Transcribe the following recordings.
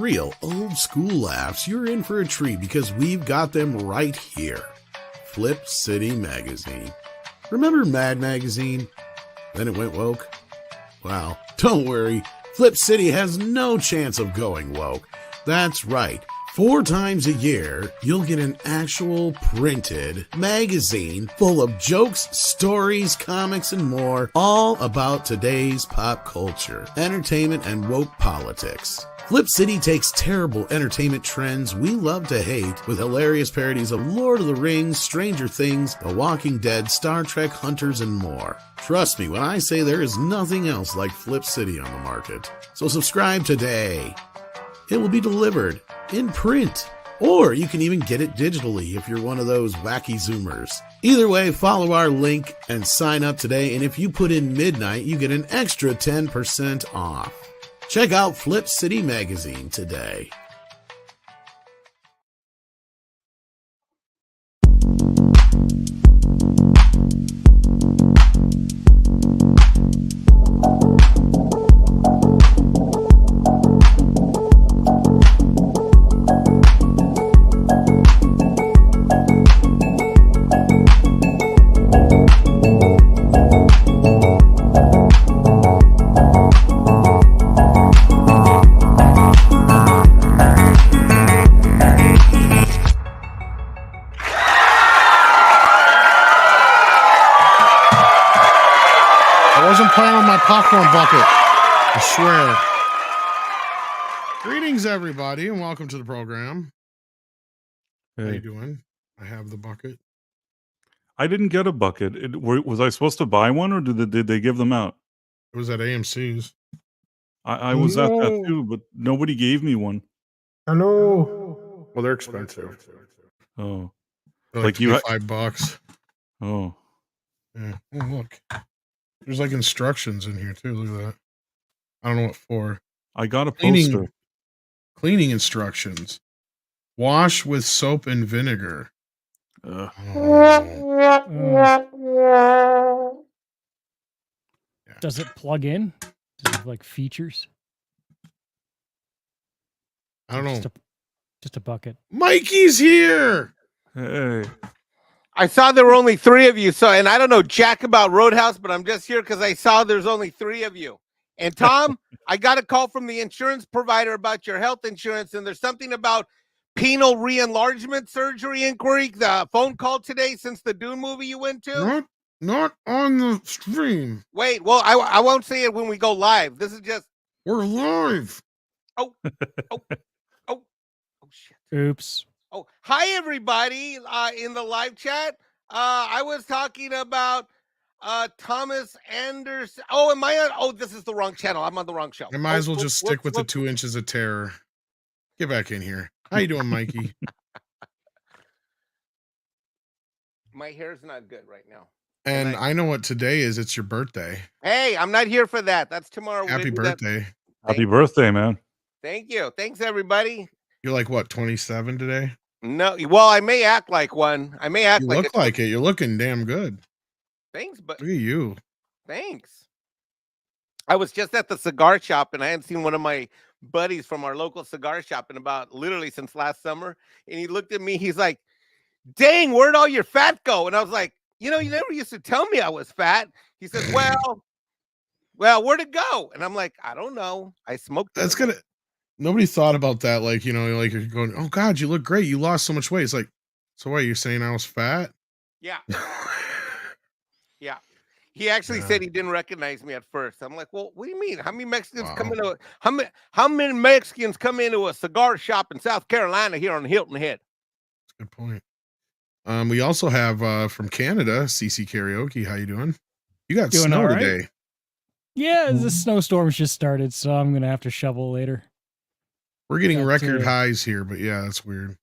real old school laughs, you're in for a treat because we've got them right here. Flip City Magazine. Remember Mad Magazine? Then it went woke? Wow, don't worry. Flip City has no chance of going woke. That's right. 4 times a year, you'll get an actual printed magazine full of jokes, stories, comics, and more, all about today's pop culture, entertainment, and woke politics. Flip City takes terrible entertainment trends we love to hate with hilarious parodies of Lord of the Rings, Stranger Things, The Walking Dead, Star Trek, Hunters, and more. Trust me when I say there is nothing else like Flip City on the market. So subscribe today. It will be delivered in print, or you can even get it digitally if you're one of those wacky Zoomers. Either way, follow our link and sign up today, and if you put in midnight, you get an extra 10% off. Check out Flip City Magazine today. Popcorn bucket, I swear. Greetings, everybody, and welcome to the program. Hey. How you doing? I have the bucket. I didn't get a bucket. Was I supposed to buy one, or did they give them out? It was at AMC's. I was at that too, but nobody gave me one. Hello. Well, they're expensive. Oh, they're like you $5. Oh, yeah. Oh, look. There's like instructions in here too. Look at that. I don't know what for. I got a poster. Cleaning instructions. Wash with soap and vinegar. Does it plug in? Does it have like features? I don't know. Just a bucket. Mikey's here. Hey. I saw there were only 3 of you, and I don't know jack about Roadhouse, but I'm just here because I saw there's only 3 of you. And Tom, I got a call from the insurance provider about your health insurance, and there's something about penal re-enlargement surgery inquiry. The phone call today since the Dune movie you went to. Not on the stream. Wait, well, I won't say it when we go live. This is just we're live. Oh shit. Oops. Oh, hi, everybody in the live chat. I was talking about Thomas Anderson. Oh, am I on? Oh, this is the wrong channel. I'm on the wrong show. I might as well just stick with the 2 inches of terror. Get back in here. How you doing, Mikey? My hair's not good right now. And I know what today is. It's your birthday. Hey, I'm not here for that. That's tomorrow. Happy birthday. Happy birthday, man. Thank you. Thanks, everybody. You're like, what, 27 today? No, well, I may act like one. I may act you like look like it. You're looking damn good. Thanks, but look at you. Thanks. I was just at the cigar shop, and I hadn't seen one of my buddies from our local cigar shop in about literally since last summer. And he looked at me. He's like, "Dang, where'd all your fat go?" And I was like, "You never used to tell me I was fat." He says, "Well, where'd it go?" And I'm like, "I don't know. I smoked." That's gonna. Nobody thought about that. Like, like you're going, "Oh God, you look great. You lost so much weight." It's like, so what? You're saying I was fat? Yeah. Yeah. He actually said he didn't recognize me at first. I'm like, "Well, what do you mean? How many Mexicans come into how many Mexicans come into a cigar shop in South Carolina here on Hilton Head?" That's a good point. We also have from Canada, CC Karaoke. How you doing? You got doing snow right today. Yeah, the snowstorm's just started, so I'm gonna have to shovel later. We're getting record highs here, but yeah, that's weird.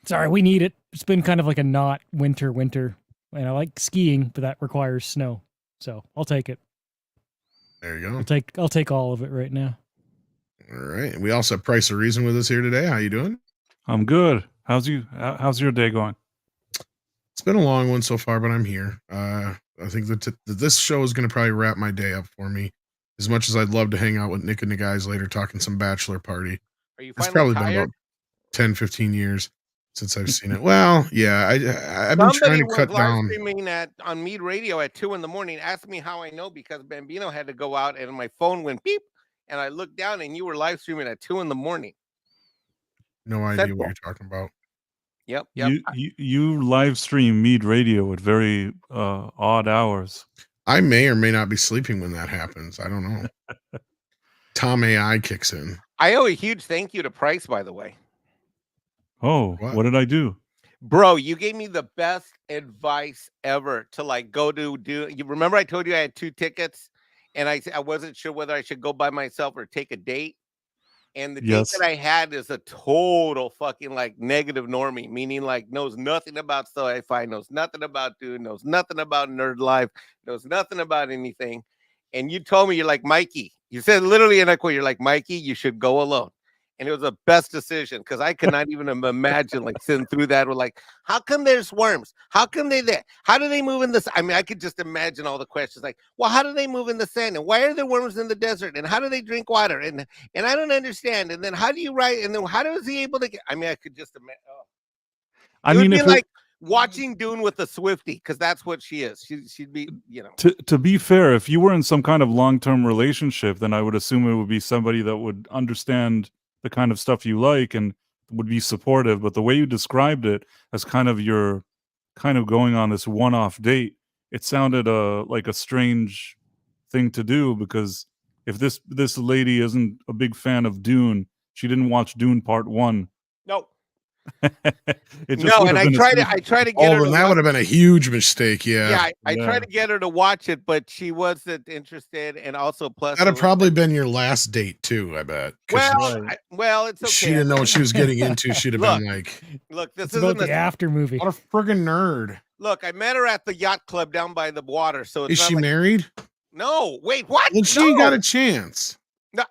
Sorry, we need it. It's been kind of like a not winter, and I like skiing, but that requires snow, so I'll take it. There you go. I'll take all of it right now. All right. We also have Price of Reason with us here today. How you doing? I'm good. How's your day going? It's been a long one so far, but I'm here. I think that this show is going to probably wrap my day up for me. As much as I'd love to hang out with Nick and the guys later, talking some bachelor party, Are you It's finally probably been tired? about 10, 15 years since I've seen it. Well, yeah, I've been trying Somebody to was cut live down. streaming on MEAD Radio at 2 in the morning. Asked me how I know because Bambino had to go out and my phone went beep, and I looked down and you were live streaming at 2 in the morning. No idea what Central. you're talking about. Yep. You live stream Mead Radio at very odd hours. I may or may not be sleeping when that happens. I don't know. Tom AI kicks in. I owe a huge thank you to Price, by the way. Oh, what did I do? Bro, you gave me the best advice ever to like go to do. You remember I told you I had 2 tickets and I wasn't sure whether I should go by myself or take a date. And the date that I had is a total fucking like negative normie, meaning like knows nothing about sci-fi, knows nothing about Dune, knows nothing about Nerd Life, knows nothing about anything. And you told me, you're like, Mikey, you said literally in a quote, you're like, Mikey, you should go alone. And it was the best decision because I could not even imagine like sitting through that with like, how come there's worms? How come they there? How do they move in this? I mean, I could just imagine all the questions like, well, how do they move in the sand? And why are there worms in the desert? And how do they drink water? And I don't understand. And then how do you write? And then how is he able to get? I mean, I could just imagine. Oh. I mean, it'd be like watching Dune with a Swiftie, because that's what she is. She'd be, you know. To be fair, if you were in some kind of long-term relationship, then I would assume it would be somebody that would understand the kind of stuff you like and would be supportive. But the way you described it as kind of your kind of going on this one-off date, it sounded like a strange thing to do, because if this lady isn't a big fan of Dune, she didn't watch Dune Part 1. No. No, and I try to get her. Then that would have been a huge mistake. Yeah. I tried to get her to watch it, but she wasn't interested. And also, plus, That'd have probably been your last date too, I bet. Well, it's okay. She didn't know what she was getting into. She'd have been like, "Look, this is about the after movie. What a friggin' nerd!" Look, I met her at the yacht club down by the water. So is she married? No. Wait, what? Well, she got a chance. No.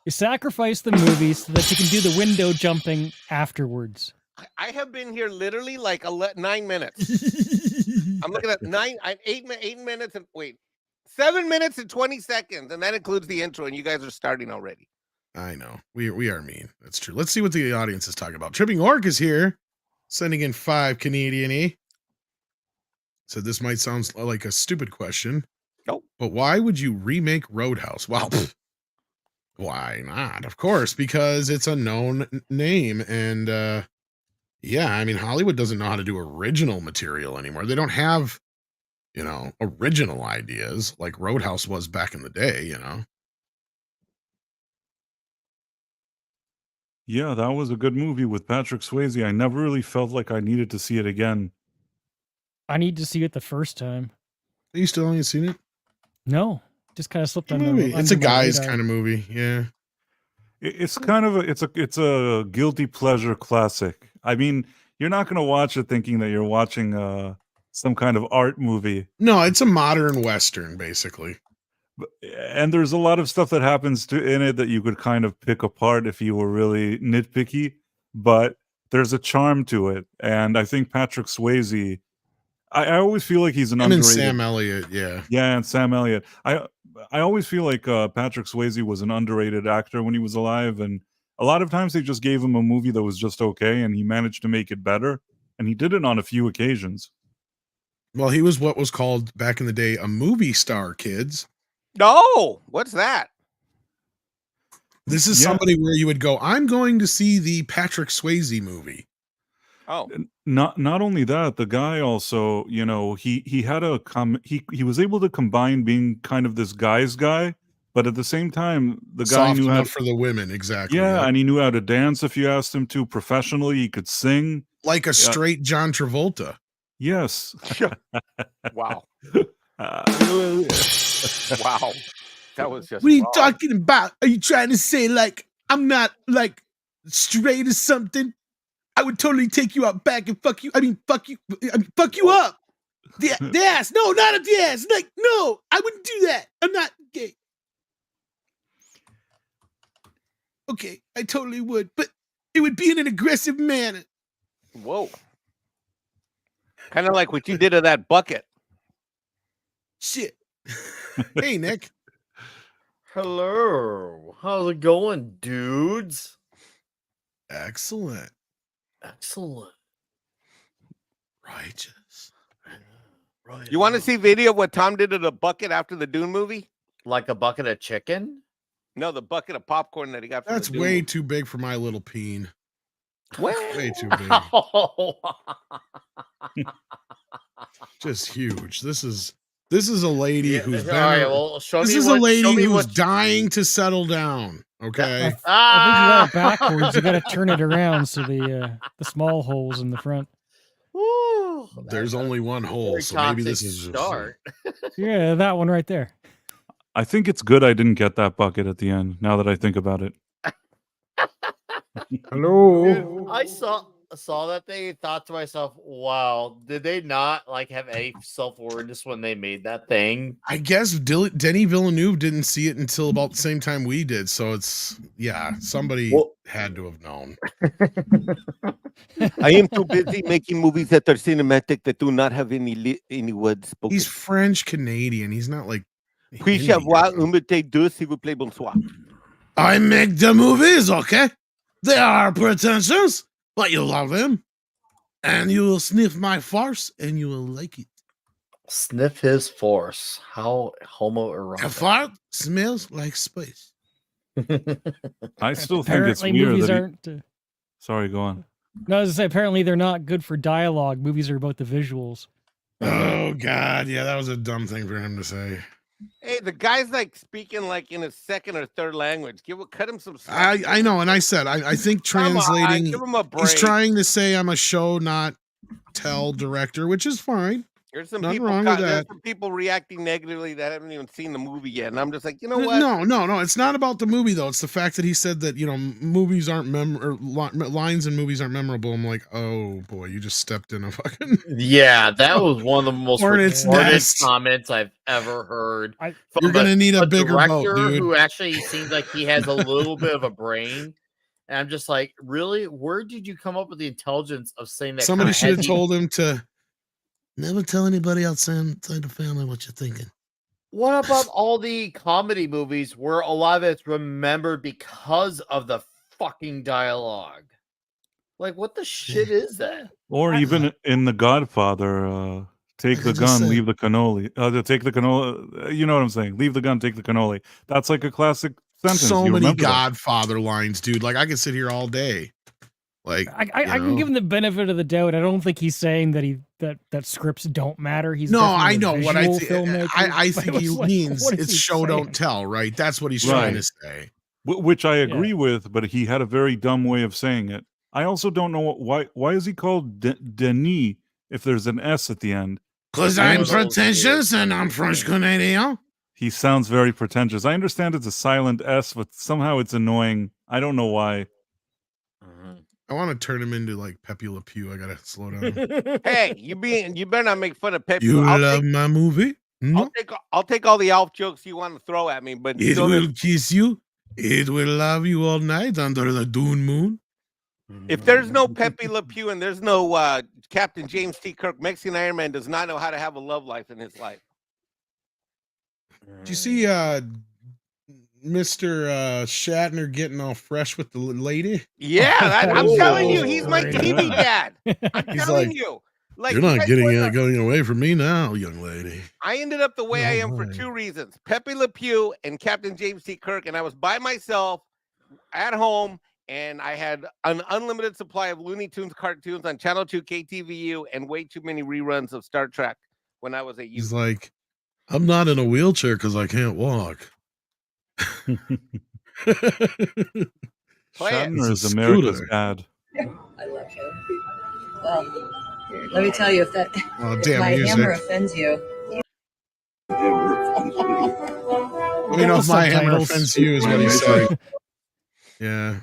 You sacrifice the movie so that you can do the window jumping afterwards. I have been here literally like 9 minutes. I'm looking at 8 minutes and 7 minutes and 20 seconds, and that includes the intro. And you guys are starting already. I know we are mean. That's true. Let's see what the audience is talking about. Tripping Orc is here, sending in 5 Canadian. So this might sound like a stupid question. Nope. But why would you remake Roadhouse? Well. Why not? Of course, because it's a known name. And yeah, I mean, Hollywood doesn't know how to do original material anymore. They don't have, original ideas like Roadhouse was back in the day, Yeah, that was a good movie with Patrick Swayze. I never really felt like I needed to see it again. I need to see it the first time. You still haven't seen it? No. Just kind of slipped on movie. It's a guy's kind of movie, yeah. It's kind of it's a guilty pleasure classic. I mean, you're not going to watch it thinking that you're watching some kind of art movie. No, it's a modern Western, basically. And there's a lot of stuff that happens in it that you could kind of pick apart if you were really nitpicky. But there's a charm to it, and I think Patrick Swayze. I always feel like he's an underrated. And Sam Elliott, yeah. Yeah, and Sam Elliott. I always feel like Patrick Swayze was an underrated actor when he was alive, and a lot of times they just gave him a movie that was just okay, and he managed to make it better, and he did it on a few occasions. Well, he was what was called back in the day a movie star, kids. No, what's that? This is somebody where you would go, I'm going to see the Patrick Swayze movie. Oh, not only that, the guy also, he had he was able to combine being kind of this guy's guy, but at the same time, the guy soft knew enough for the women, exactly. Yeah, and he knew how to dance if you asked him to professionally. He could sing like a straight John Travolta. Yes. Wow. Wow. That was just. What are you talking about? Are you trying to say like I'm not like straight or something? I would totally take you out back and fuck you. I mean, fuck you up. The ass. No, not at the ass. Like, no, I wouldn't do that. I'm not gay. Okay, I totally would, but it would be in an aggressive manner. Whoa. Kind of like what you did to that bucket. Shit. Hey, Nick. Hello. How's it going, dudes? Excellent. Excellent. Righteous. Right. You want to see video of what Tom did to the bucket after the Dune movie? Like a bucket of chicken? No, the bucket of popcorn that he got from That's the Dune way movie. too big for my little peen. What? Way too big. Oh. Just huge. This is a lady Yeah, who's been. all right, well, show This me is what, a lady show me who's what, dying to settle down. Okay. I think you got it backwards. You got to turn it around so the small holes in the front. Woo, There's only one hole, very so maybe toxic this is just start. Yeah, that one right there. I think it's good I didn't get that bucket at the end. Now that I think about it. Hello. I saw that thing and thought to myself, wow, did they not like have any self-awareness when they made that thing? I guess Denny Villeneuve didn't see it until about the same time we did, so it's somebody Well- had to have known. I am too busy making movies that are cinematic that do not have any words spoken. He's French Canadian. He's not like. Puis Indian. savoir imiter deux, s'il vous plaît, bonsoir. I make the movies, okay? They are pretentious, but you love them. And you will sniff my farce and you will like it. Sniff his force. How A homoerotic. fart smells like space. I still think it's Apparently, weird movies that aren't. Sorry, go on. No, I was gonna say apparently they're not good for dialogue. Movies are about the visuals. Oh, God. Yeah, that was a dumb thing for him to say. Hey, the guy's like speaking like in a second or third language. Cut him some slack. I know, and I said, I think Come on, translating, give him a break. he's trying to say I'm a show, not tell director, which is fine. There's some Nothing people. wrong with There's that. some people reacting negatively that haven't even seen the movie yet, and I'm just like, you know what? No. It's not about the movie though. It's the fact that he said that movies aren't lines in movies aren't memorable. I'm like, oh boy, you just stepped in a fucking. Yeah, that was one of the most Hornet's retarded nest. comments I've ever heard. You're gonna need a bigger boat, director dude. who actually seems like he has a little bit of a brain. And I'm just like, really? Where did you come up with the intelligence of saying that? Somebody kinda should have heady- told him to never tell anybody outside the family what you're thinking. What about all the comedy movies where a lot of it's remembered because of the fucking dialogue? Like, what the shit is that? Or even in The Godfather, take I the just gun, said- leave the cannoli. Take the cannoli. You know what I'm saying? Leave the gun, take the cannoli. That's like a classic sentence. So You many remember that. Godfather lines, dude. Like I could sit here all day. Like I can give him the benefit of the doubt. I don't think he's saying that that scripts don't matter. He's no, I definitely a know what I visual think. filmmaker, I but think it he was like, means what is it's he show saying? don't tell, right? That's what he's trying to say. Which I agree with, but he had a very dumb way of saying it. I also don't know why is he called Denis if there's an S at the end. Because I I'm know those pretentious and I'm French Canadian. He sounds very pretentious. I understand it's a silent S, but somehow it's annoying. I don't know why. I want to turn him into like Pepe Le Pew. I gotta slow down. Hey, you better not make fun of Pepe. You love my movie? No. I'll take all the Alf jokes you want to throw at me, but It don't- will kiss you. It will love you all night under the Dune moon. if there's no Pepe Le Pew and there's no Captain James T. Kirk, Mexican Iron Man does not know how to have a love life in his life. Did you see Mr. Shatner getting all fresh with the lady? Yeah, I'm telling you, he's my Great. TV dad. I'm He's telling like, you. Like, You're you not guys getting wouldn't- going away from me now, young lady. I ended up the way I am for my. 2 reasons: Pepe Le Pew and Captain James T. Kirk. And I was by myself at home, and I had an unlimited supply of Looney Tunes cartoons on Channel 2 KTVU and way too many reruns of Star Trek when I was a He's youth. like, I'm not in a wheelchair because I can't walk. Play it. Shatner It's is a America's scooter. dad. I love him. Well, let me tell you, if Oh, if damn my music. hammer offends you, Let me know if the my hammer subtitles. offends you, is what he said. Yeah.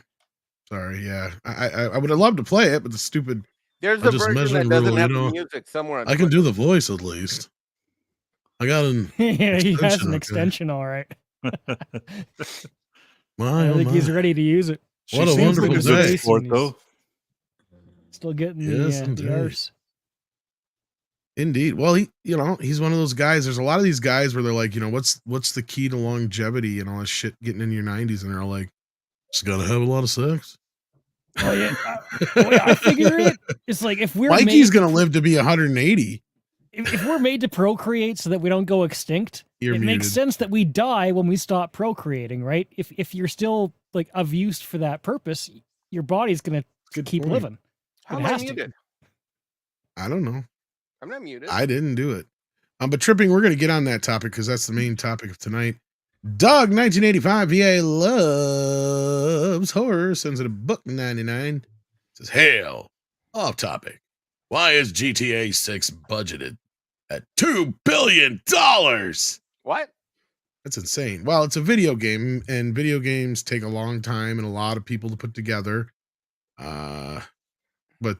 Sorry. Yeah. I would have loved to play it, but the stupid. There's I a just version measured that a doesn't little, have you the know. music somewhere. On I can Twitter. do the voice at least. I got an. Yeah, he has Extension, an okay. extension, all right. My, I think he's my. ready to use it. She What a seems like a wonderful good day. sport, though. Still getting Yes, the indeed. arse. Indeed. Well, he's one of those guys. There's a lot of these guys where they're like, what's the key to longevity and all this shit getting in your 90s, and they're all like, just gotta have a lot of sex. Oh yeah, the way I figure it, it's like if we're Mikey's made gonna live to be 180. if we're made to procreate so that we don't go extinct, You're it makes muted. sense that we die when we stop procreating, right? If you're still like of use for that purpose, your body's gonna Good keep point. living. How It am I has to. muted? I don't know. I'm not muted. I didn't do it. But tripping, we're gonna get on that topic because that's the main topic of tonight. Doug 1985 VA loves horror, sends it a $1.99. Says, hell, off topic. Why is GTA 6 budgeted at $2 billion? What? That's insane. Well, it's a video game, and video games take a long time and a lot of people to put together. But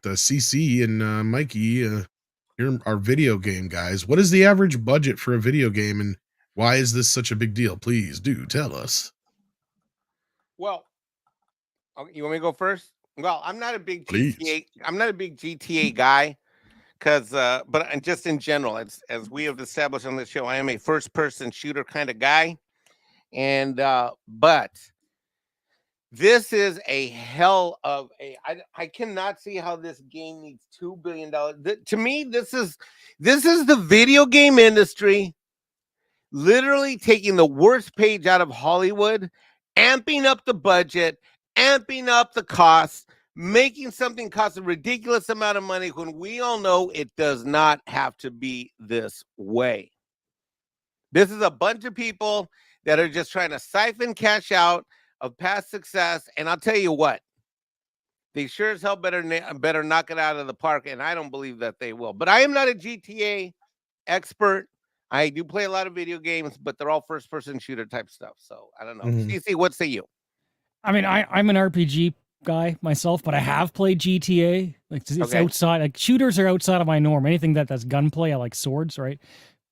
CC and Mikey, you're our video game guys. What is the average budget for a video game, and why is this such a big deal? Please do tell us. Well, okay, you want me to go first? Well, I'm not a big Please. GTA. I'm not a big GTA guy, because but just in general, as we have established on this show, I am a first-person shooter kind of guy, and but this is a hell of a. I cannot see how this game needs $2 billion. To me, this is the video game industry literally taking the worst page out of Hollywood, amping up the budget, amping up the costs, making something cost a ridiculous amount of money when we all know it does not have to be this way. This is a bunch of people that are just trying to siphon cash out of past success, and I'll tell you what, they sure as hell better knock it out of the park, and I don't believe that they will. But I am not a GTA expert. I do play a lot of video games, but they're all first-person shooter type stuff. So I don't know. CC, what say you? I mean, I'm an RPG guy myself, but I have played GTA. Like it's outside. Like shooters are outside of my norm. Anything that's gunplay, I like swords, right?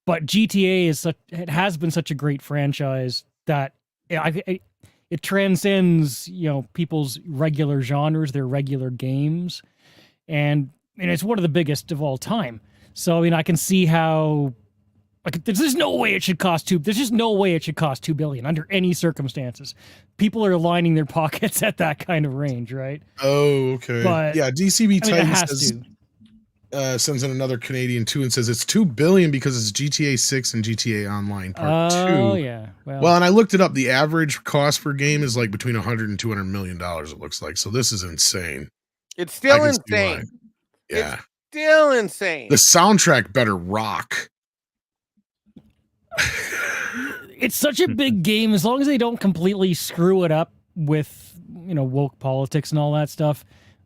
But GTA it has been such a great franchise that it transcends, people's regular genres, their regular games, and it's one of the biggest of all time. So I mean, I can see how there's no way it should cost there's just no way it should cost $2 billion under any circumstances. People are lining their pockets at that kind of range, right? Oh, okay. But yeah, DCB Titan says, sends in another Canadian too and says it's $2 billion because it's GTA 6 and GTA Online Part 2. Oh yeah. Well, and I looked it up. The average cost per game is like between $100 and $200 million. It looks like. So this is insane. It's still insane. Yeah, it's still insane. The soundtrack better rock. It's such a big game. As long as they don't completely screw it up with woke politics and all that stuff,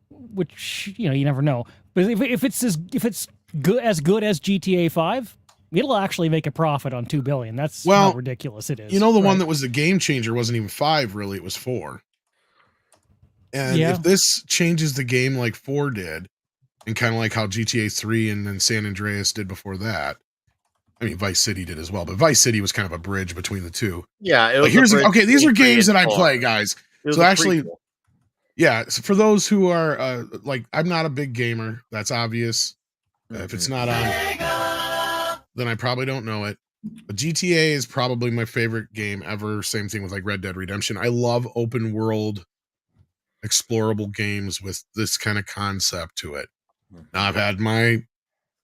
which you never know. But if it's good as GTA 5, it'll actually make a profit on $2 billion. That's how ridiculous it is. The one that was the game changer wasn't even 5, really. It was 4. And if this changes the game like 4 did, and kind of like how GTA 3 and then San Andreas did before that. I mean, Vice City did as well, but Vice City was kind of a bridge between the two. Yeah, it was. These are games that I play, guys. So actually, yeah, so for those who are I'm not a big gamer. That's obvious. If it's not on, then I probably don't know it. But GTA is probably my favorite game ever. Same thing with like Red Dead Redemption. I love open world, explorable games with this kind of concept to it. Now I've had my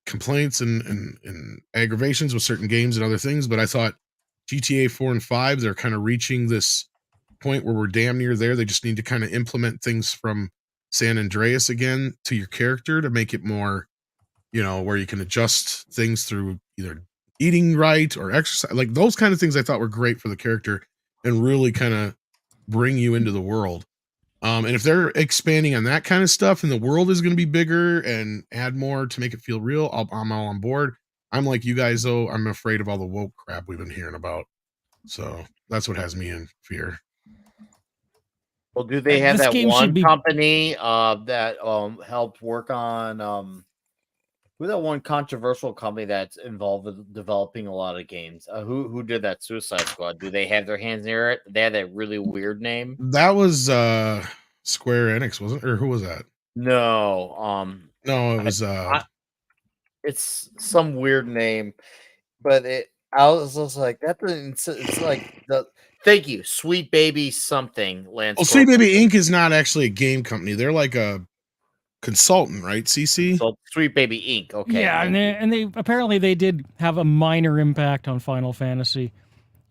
complaints and aggravations with certain games and other things, but I thought GTA 4 and 5, they're kind of reaching this point where we're damn near there. They just need to kind of implement things from San Andreas again to your character to make it more, where you can adjust things through either eating right or exercise, like those kind of things I thought were great for the character and really kind of bring you into the world. And if they're expanding on that kind of stuff and the world is going to be bigger and add more to make it feel real, I'm all on board. I'm like you guys, though. I'm afraid of all the woke crap we've been hearing about. So that's what has me in fear. Well, do they have that one company that helped work on who's that one controversial company that's involved with developing a lot of games? Who did that Suicide Squad? Do they have their hands near it? They had that really weird name. That was Square Enix, wasn't it? Or who was that? No, no, it was It's some weird name, but I was just like, that doesn't. It's like the. Thank you, Sweet Baby something. Lance. Well, Sweet Baby Inc. is not actually a game company. They're like a consultant, right? CC. So Sweet Baby Inc. Okay. Yeah, and they apparently they did have a minor impact on Final Fantasy,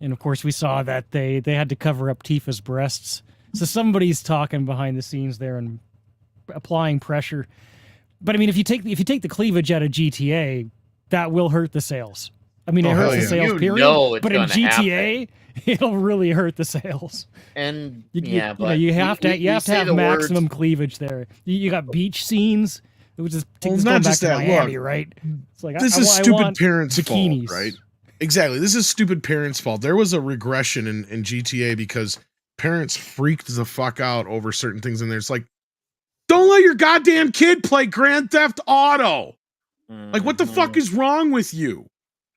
and of course we saw that they had to cover up Tifa's breasts. So somebody's talking behind the scenes there and applying pressure. But I mean, if you take the cleavage out of GTA, that will hurt the sales. I mean, it hurts the sales, period. But in GTA, it'll really hurt the sales. And you have to have maximum cleavage there. You got beach scenes, which is not just that. Miami, Look, right? It's like this is stupid parents' bikinis. fault, right? Exactly. This is stupid parents' fault. There was a regression in GTA because parents freaked the fuck out over certain things, and there's like, don't let your goddamn kid play Grand Theft Auto. Like, what the fuck is wrong with you?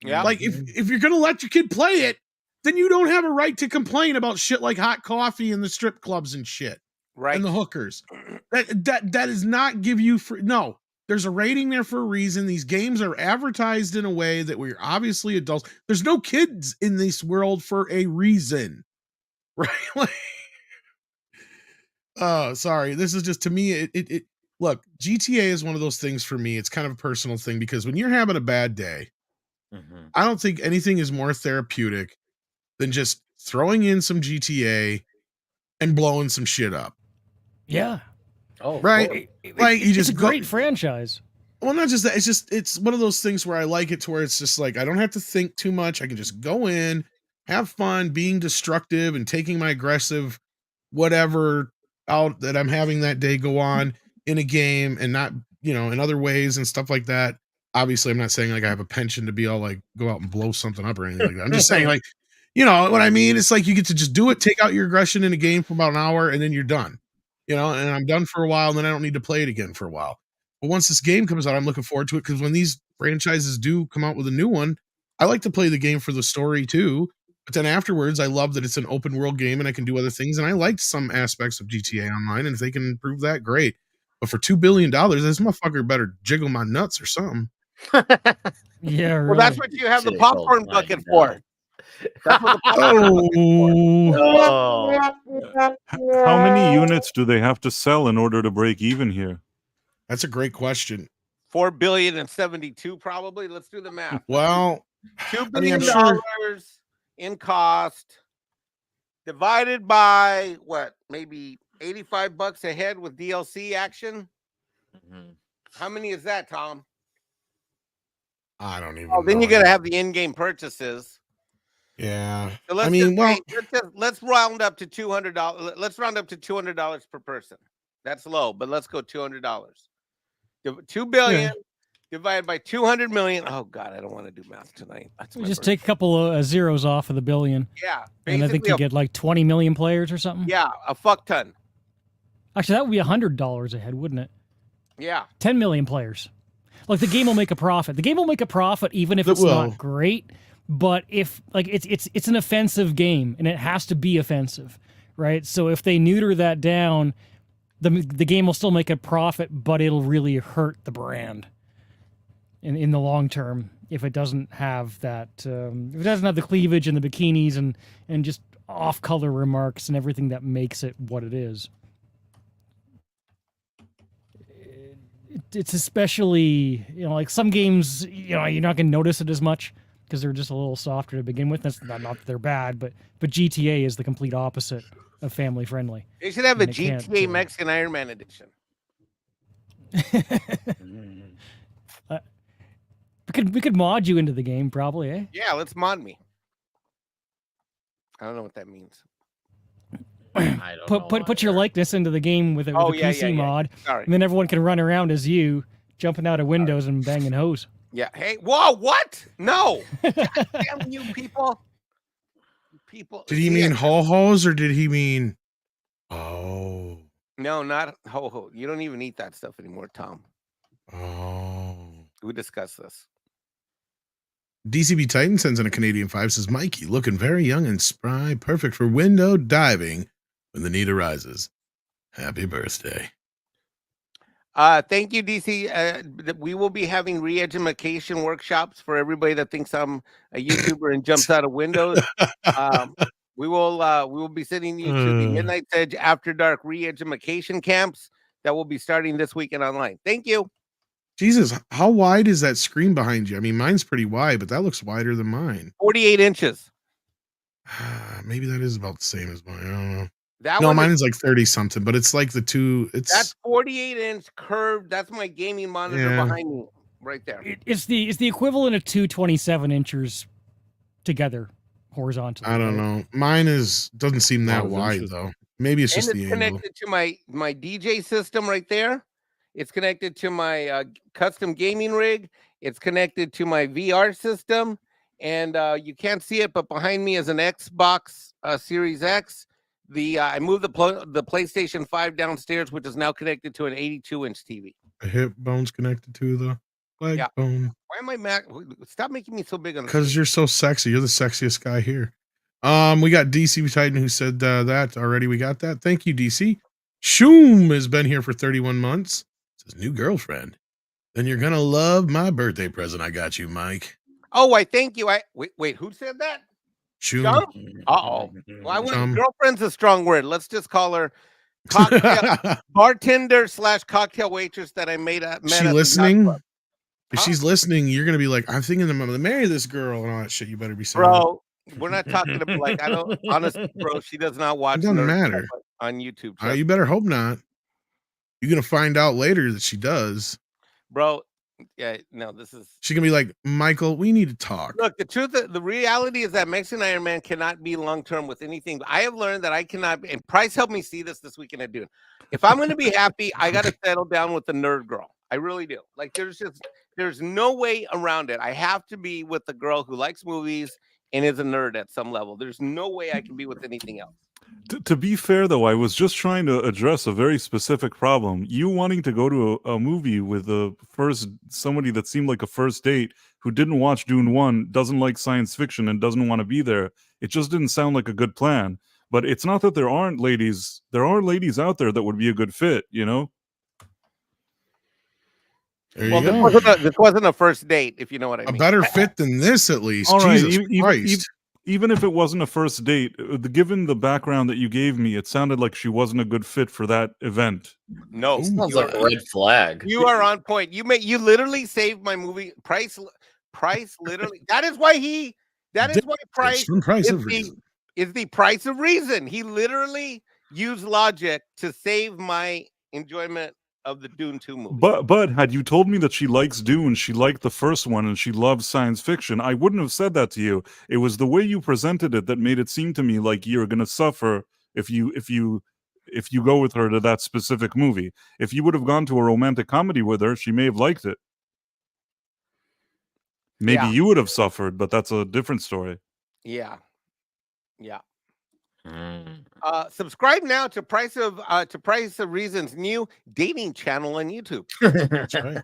Yeah. Like, if you're gonna let your kid play it, then you don't have a right to complain about shit like hot coffee and the strip clubs and shit, right? And the hookers. That does not give you no. There's a rating there for a reason. These games are advertised in a way that we're obviously adults. There's no kids in this world for a reason, right? Like, sorry. This is just, to me, it look, GTA is one of those things for me. It's kind of a personal thing because when you're having a bad day, I don't think anything is more therapeutic than just throwing in some GTA and blowing some shit up. Yeah. Oh, right. Like, it's a great franchise. Well, not just that. It's one of those things where I like it to where it's just like, I don't have to think too much. I can just go in, have fun, being destructive and taking my aggressive whatever out that I'm having that day go on in a game and not, in other ways and stuff like that. Obviously, I'm not saying like I have a penchant to be all like go out and blow something up or anything like that. I'm just saying like, you know what I mean? It's like you get to just do it, take out your aggression in a game for about an hour, and then you're done. And I'm done for a while, and then I don't need to play it again for a while. But once this game comes out, I'm looking forward to it because when these franchises do come out with a new one, I like to play the game for the story too. But then afterwards, I love that it's an open world game and I can do other things. And I liked some aspects of GTA Online, and if they can improve that, great. But for $2 billion, this motherfucker better jiggle my nuts or something. Yeah, really. Well, that's what you have the popcorn bucket for. That's what How many units do they have to sell in order to break even here? That's a great question. 4,072,000,000 probably. Let's do the math. Well, $2 billion in cost divided by what? Maybe $85 a head with DLC action. How many is that, Tom? I don't even know. Then you got to have the in-game purchases. Yeah. So let's round up to $200. Let's round up to $200 per person. That's low, but let's go $200. $2 billion divided by 200 million. Oh God, I don't want to do math tonight. Just take a couple of zeros off of the billion. Yeah, and I think you get like 20 million players or something. Yeah, a fuck ton. Actually, that would be $100 a head, wouldn't it? Yeah, 10 million players. Like the game will make a profit. The game will make a profit even if it's not great. But if like it's an offensive game and it has to be offensive, right? So if they neuter that down, the game will still make a profit, but it'll really hurt the brand in the long term if it doesn't have that. If it doesn't have the cleavage and the bikinis and just off-color remarks and everything that makes it what it is. It's especially, like some games, you're not going to notice it as much because they're just a little softer to begin with. That's not that they're bad, but GTA is the complete opposite of family friendly. They should have a GTA Mexican Iron Man edition. We could mod you into the game probably, eh? Yeah, let's mod me. I don't know what that means. Put your likeness into the game with a PC mod, and then everyone can run around as you, jumping out of windows and banging hose. Yeah. Hey, whoa, what? No. Damn you people. Did he mean ho-hos or did he mean oh? No, not ho-ho. You don't even eat that stuff anymore, Tom. Oh. We discussed this. DCB Titan sends in a Canadian 5, says, Mikey, looking very young and spry, perfect for window diving when the need arises. Happy birthday. Thank you, DC. We will be having re-education workshops for everybody that thinks I'm a YouTuber and jumps out of windows. We will be sending you to the Midnight Edge After Dark re-education camps that will be starting this weekend online. Thank you. Jesus, how wide is that screen behind you? I mean, mine's pretty wide, but that looks wider than mine. 48 inches. Maybe that is about the same as mine. I don't know. No, mine is like 30 something, but it's like that's 48-inch curved. That's my gaming monitor behind me right there. It's the equivalent of 227 inches together horizontally. I don't know. Mine doesn't seem that wide though. Maybe it's just the angle. Connected to my DJ system right there. It's connected to my custom gaming rig. It's connected to my VR system, and you can't see it, but behind me is an Xbox Series X. I moved the PlayStation 5 downstairs, which is now connected to an 82-inch TV. The hip bone's connected to the leg bone. Why am I Stop making me so big on the because you're so sexy. You're the sexiest guy here. We got DC Titan who said that already. We got that. Thank you, DC. Shoom has been here for 31 months. Says new girlfriend. Then you're gonna love my birthday present. I got you, Mike. Oh, I thank you. Wait, who said that? Shoom. Uh-oh. Well, girlfriend's a strong word. Let's just call her cocktail bartender / cocktail waitress that I met. She listening? If she's listening, you're gonna be like, I'm thinking I'm gonna marry this girl and all that shit. You better be saying, bro. We're not talking about like I don't. Honestly, bro, she does not watch. It doesn't matter on YouTube. You better hope not. You're gonna find out later that she does, bro. Yeah, no, this is. She's gonna be like, Michael, we need to talk. Look, the reality is that Mexican Iron Man cannot be long term with anything. I have learned that I cannot. And Price helped me see this weekend at Dune. If I'm going to be happy, I got to settle down with the nerd girl. I really do. Like, there's no way around it. I have to be with the girl who likes movies and is a nerd at some level. There's no way I can be with anything else. To be fair, though, I was just trying to address a very specific problem. You wanting to go to a movie with somebody that seemed like a first date who didn't watch Dune 1, doesn't like science fiction, and doesn't want to be there. It just didn't sound like a good plan. But it's not that there aren't ladies. There are ladies out there that would be a good fit, you know? This wasn't a first date, if you know what I mean. A better fit than this, at least. All right, Jesus Christ. Even if it wasn't a first date, given the background that you gave me, it sounded like she wasn't a good fit for that event. No, sounds like a red flag. You are on point. You literally saved my movie. Price literally. That is why Price is the price of reason. He literally used logic to save my enjoyment of the Dune 2 movie. But had you told me that she likes Dune, she liked the first one, and she loves science fiction, I wouldn't have said that to you. It was the way you presented it that made it seem to me like you're going to suffer if you go with her to that specific movie. If you would have gone to a romantic comedy with her, she may have liked it. Maybe you would have suffered, but that's a different story. Yeah. Subscribe now to Price of Reason's new dating channel on YouTube. That's right.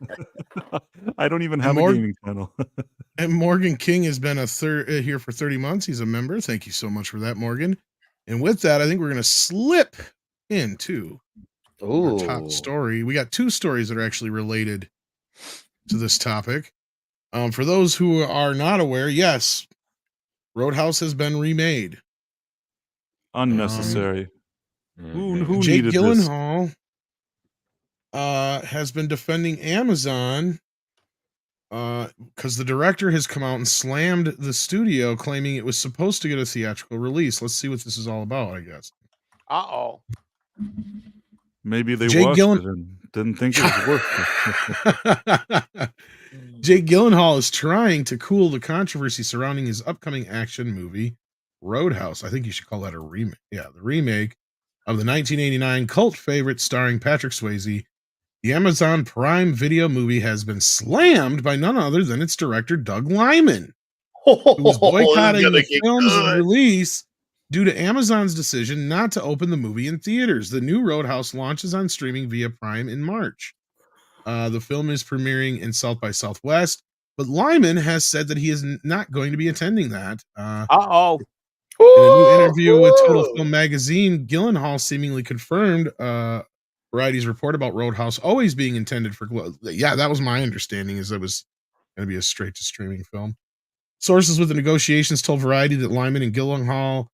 I don't even have a gaming channel. And Morgan King has been here for 30 months. He's a member. Thank you so much for that, Morgan. And with that, I think we're going to slip into our top story. We got two stories that are actually related to this topic. For those who are not aware, yes, Roadhouse has been remade. Unnecessary. Who Jake needed Gyllenhaal has been defending Amazon because the director has come out and slammed the studio, claiming it was supposed to get a theatrical release. Let's see what this is all about, I guess. Maybe they watched it and didn't think it was worth it. Jake Gyllenhaal is trying to cool the controversy surrounding his upcoming action movie, Roadhouse. I think you should call that a remake. Yeah, the remake of the 1989 cult favorite starring Patrick Swayze. The Amazon Prime Video movie has been slammed by none other than its director, Doug Liman, who was boycotting the film's release due to Amazon's decision not to open the movie in theaters. The new Roadhouse launches on streaming via Prime in March. The film is premiering in South by Southwest, but Lyman has said that he is not going to be attending that. In a new interview with Total Film Magazine, Gyllenhaal seemingly confirmed Variety's report about Roadhouse always being intended for yeah, that was my understanding, is it was going to be a straight to streaming film. Sources with the negotiations told Variety that Lyman and Gyllenhaal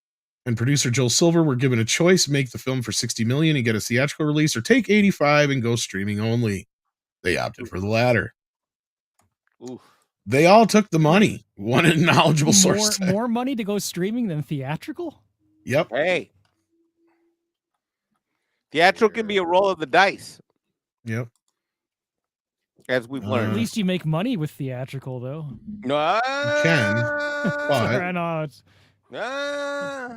and producer Joel Silver were given a choice: make the film for $60 million and get a theatrical release, or take 85 and go streaming only. They opted for the latter. Oof. They all took the money. One knowledgeable source said. More money to go streaming than theatrical? Yep. Hey. Theatrical can be a roll of the dice. Yep. As we've learned. At least you make money with theatrical, though. No, you can. But I know it's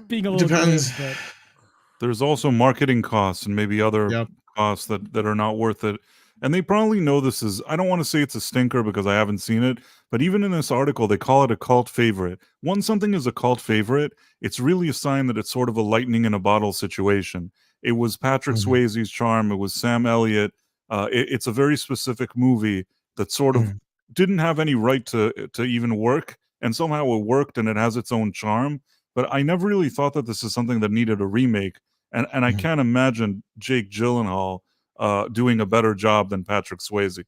being a little depends. Glib, but there's also marketing costs and maybe other costs that are not worth it. And they probably know this is, I don't want to say it's a stinker because I haven't seen it, but even in this article, they call it a cult favorite. Once something is a cult favorite, it's really a sign that it's sort of a lightning in a bottle situation. It was Patrick Swayze's charm. It was Sam Elliott. It's a very specific movie that sort of didn't have any right to even work. And somehow it worked and it has its own charm. But I never really thought that this is something that needed a remake. And I can't imagine Jake Gyllenhaal doing a better job than Patrick Swayze.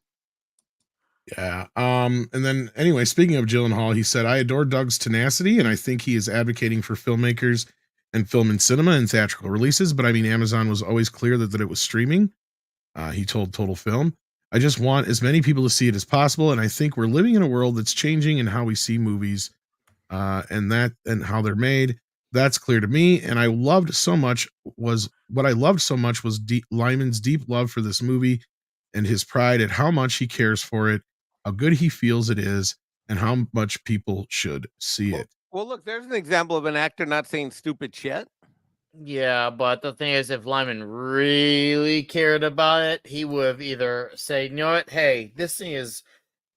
Yeah. And then anyway, speaking of Gyllenhaal, he said, I adore Doug's tenacity, and I think he is advocating for filmmakers and film and cinema and theatrical releases. But I mean, Amazon was always clear that it was streaming. He told Total Film, I just want as many people to see it as possible. And I think we're living in a world that's changing in how we see movies and how they're made. That's clear to me. And what I loved so much was Lyman's deep love for this movie and his pride at how much he cares for it, how good he feels it is, and how much people should see it. Well, look, there's an example of an actor not saying stupid shit. Yeah, but the thing is, if Lyman really cared about it, he would have either said, you know what, hey, this thing is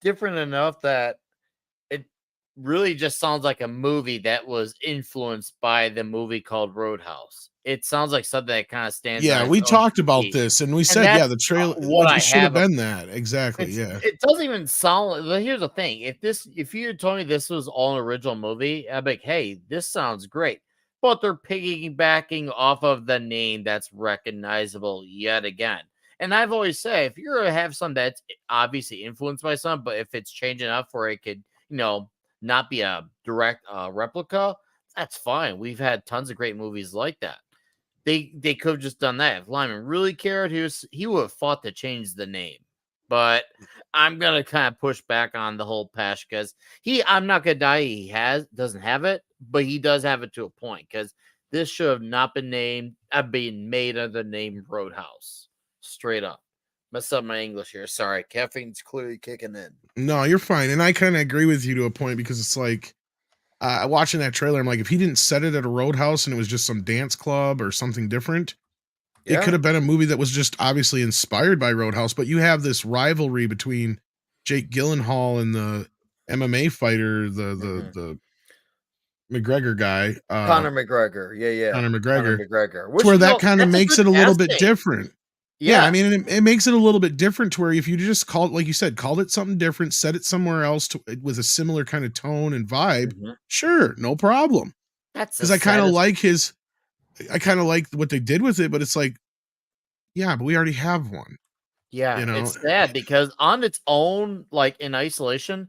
different enough that it really just sounds like a movie that was influenced by the movie called Roadhouse. It sounds like something that kind of stands. Yeah, we talked about this, and we said, the trailer it should have been that. Exactly. Yeah. It doesn't even sound like, here's the thing. If you had told me this was all an original movie, I'd be like, hey, this sounds great. But they're piggybacking off of the name that's recognizable yet again. And I've always said, if you're going to have something that's obviously influenced by something, but if it's changing enough where it could, not be a direct replica, that's fine. We've had tons of great movies like that. They could have just done that. If Lyman really cared, he would have fought to change the name. But I'm gonna kind of push back on the whole Pash because I'm not gonna die. He doesn't have it, but he does have it to a point because this should have not been named. Being made under the name Roadhouse. Straight up. Messed up my English here. Sorry, caffeine's clearly kicking in. No, you're fine, and I kind of agree with you to a point because it's like watching that trailer. I'm like, if he didn't set it at a Roadhouse and it was just some dance club or something different. It could have been a movie that was just obviously inspired by Roadhouse, but you have this rivalry between Jake Gyllenhaal and the MMA fighter, the McGregor guy, Conor McGregor. Yeah. Conor McGregor. Which, where that kind of makes it a little bit different. Yeah, I mean, it makes it a little bit different to where if you just called, like you said, called it something different, set it somewhere else with a similar kind of tone and vibe, sure, no problem. Because I kind of like what they did with it, but it's like, yeah, but we already have one. Yeah, it's sad because on its own, like in isolation,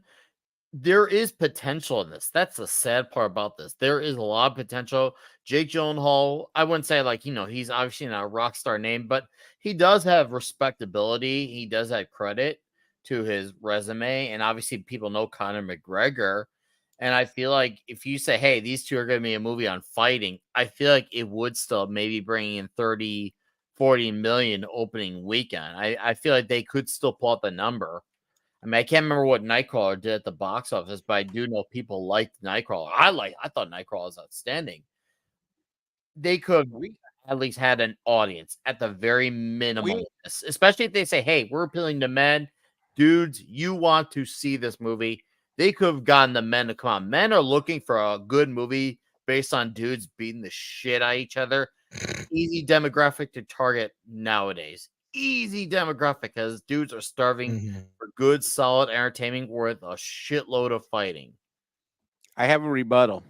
there is potential in this. That's the sad part about this. There is a lot of potential. Jake Gyllenhaal, I wouldn't say he's obviously not a rock star name, but he does have respectability. He does have credit to his resume. And obviously people know Conor McGregor. And I feel like if you say, hey, these two are going to be a movie on fighting, I feel like it would still maybe bring in 30, 40 million opening weekend. I feel like they could still pull out the number. I mean, I can't remember what Nightcrawler did at the box office, but I do know people liked Nightcrawler. I thought Nightcrawler was outstanding. They could at least had an audience at the very minimum, especially if they say, hey, we're appealing to men. Dudes, you want to see this movie. They could have gotten the men to come on. Men are looking for a good movie based on dudes beating the shit out of each other. Easy demographic to target nowadays. Easy demographic because dudes are starving for good, solid entertainment worth a shitload of fighting. I have a rebuttal.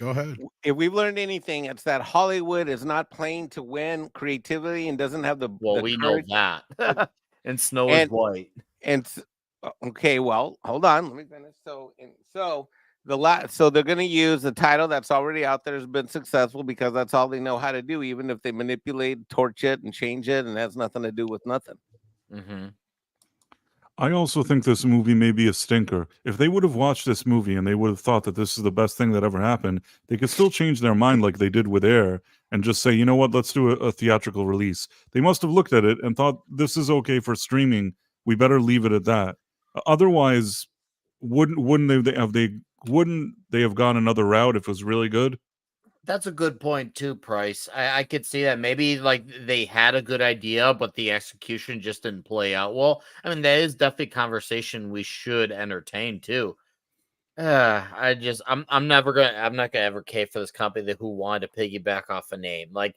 Go ahead. If we've learned anything, it's that Hollywood is not playing to win creativity and doesn't have the we know that. And Snow is White. And okay, well, hold on, let me finish. So they're going to use the title that's already out there, has been successful because that's all they know how to do, even if they manipulate, torch it, and change it, and it has nothing to do with nothing. Mm-hmm. I also think this movie may be a stinker. If they would have watched this movie and they would have thought that this is the best thing that ever happened, they could still change their mind like they did with Air and just say, you know what, let's do a theatrical release. They must have looked at it and thought, this is okay for streaming. We better leave it at that. Otherwise, wouldn't they have gone another route if it was really good? That's a good point too, Price. I could see that. Maybe like they had a good idea, but the execution just didn't play out well. I mean, that is definitely a conversation we should entertain too. I'm not gonna ever care for this company who wanted to piggyback off a name. Like,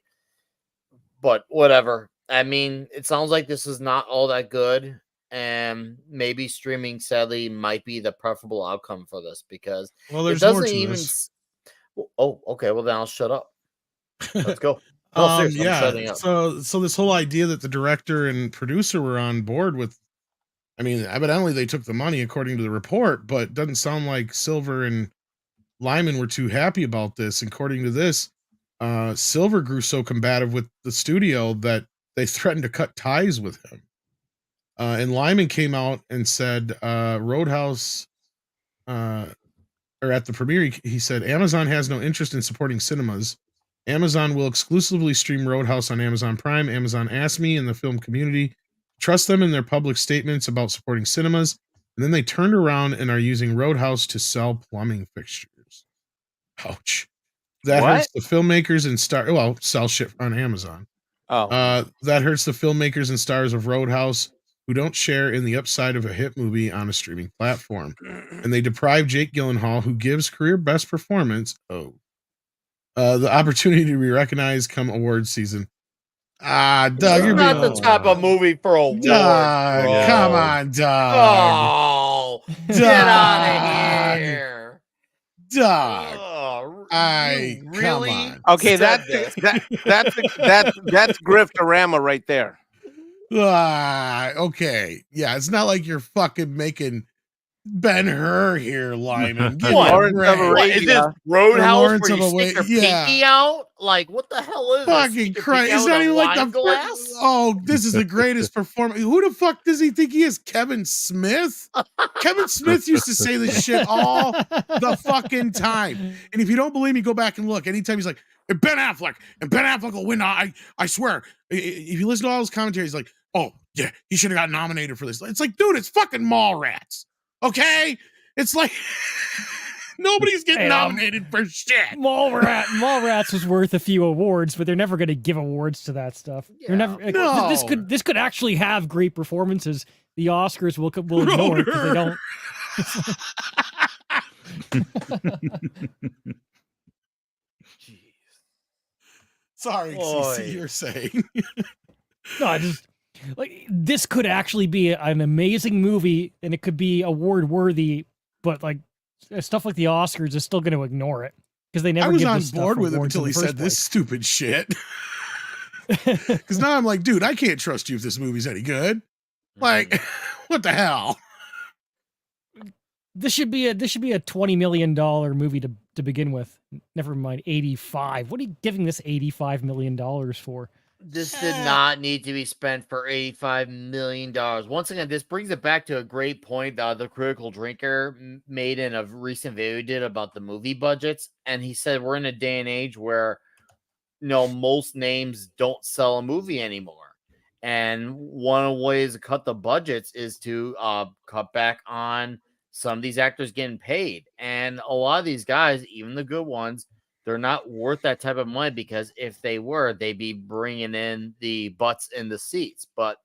but whatever. I mean, it sounds like this is not all that good. And maybe streaming sadly might be the preferable outcome for this because there's it doesn't more to even this. Oh, okay. Well, then I'll shut up. Let's go. Yeah. So this whole idea that the director and producer were on board with, I mean, evidently they took the money according to the report, but it doesn't sound like Silver and Lyman were too happy about this. According to this, Silver grew so combative with the studio that they threatened to cut ties with him. And Lyman came out and said, Roadhouse, or at the premiere, he said, Amazon has no interest in supporting cinemas. Amazon will exclusively stream Roadhouse on Amazon Prime. Amazon asked me in the film community, trust them in their public statements about supporting cinemas. And then they turned around and are using Roadhouse to sell plumbing fixtures. Ouch. That hurts the filmmakers and sell shit on Amazon. Oh. That hurts the filmmakers and stars of Roadhouse who don't share in the upside of a hit movie on a streaming platform. And they deprive Jake Gyllenhaal, who gives career best performance, the opportunity to be recognized come awards season. Doug, you're not the type of movie for awards. Doug, come on, Doug. Oh, get out of here, Doug. Really? Come on. Okay, that's griftorama right there. Okay. Yeah, it's not like you're fucking making Ben-Hur here, Lyman. What is this Roadhouse where you stick your pinky out? Like, what the hell is fucking Christ? It's not even like the glass. This is the greatest performance. Who the fuck does he think he is? Kevin Smith? Kevin Smith used to say this shit all the fucking time. And if you don't believe me, go back and look. Anytime he's like, Ben Affleck will win. I swear. If you listen to all his commentaries, like, oh yeah, he should have got nominated for this. It's like, dude, it's fucking Mallrats. Okay, it's like nobody's getting nominated for shit. Mallrats was worth a few awards, but they're never going to give awards to that stuff. Yeah. They're never. No. This could actually have great performances. The Oscars will ignore it because they don't. Jeez. Sorry, CC, you're saying. No, I just. Like, this could actually be an amazing movie, and it could be award worthy, but like stuff like the Oscars is still going to ignore it because they never. I was give on this board with him awards until he said this stupid shit. Because now I'm like, dude, I can't trust you if this movie's any good. Like, what the hell? This should be a $20 million movie to begin with. Never mind 85. What are you giving this $85 million for? This did not need to be spent for $85 million. Once again, this brings it back to a great point that the Critical Drinker made in a recent video he did about the movie budgets. And he said we're in a day and age where, most names don't sell a movie anymore. And one of the ways to cut the budgets is to cut back on some of these actors getting paid. And a lot of these guys, even the good ones, they're not worth that type of money because if they were, they'd be bringing in the butts in the seats. But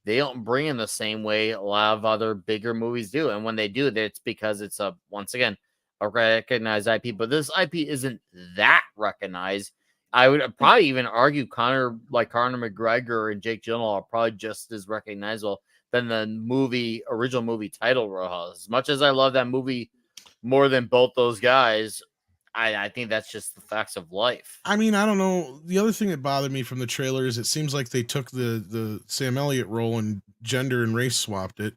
they don't bring in the same way a lot of other bigger movies do. And when they do, it's because it's once again, a recognized IP. But this IP isn't that recognized. I would probably even argue Conor McGregor and Jake Gyllenhaal are probably just as recognizable than the original movie title Roadhouse. As much as I love that movie more than both those guys, I think that's just the facts of life. I mean, I don't know. The other thing that bothered me from the trailer is it seems like they took the Sam Elliott role and gender and race swapped it.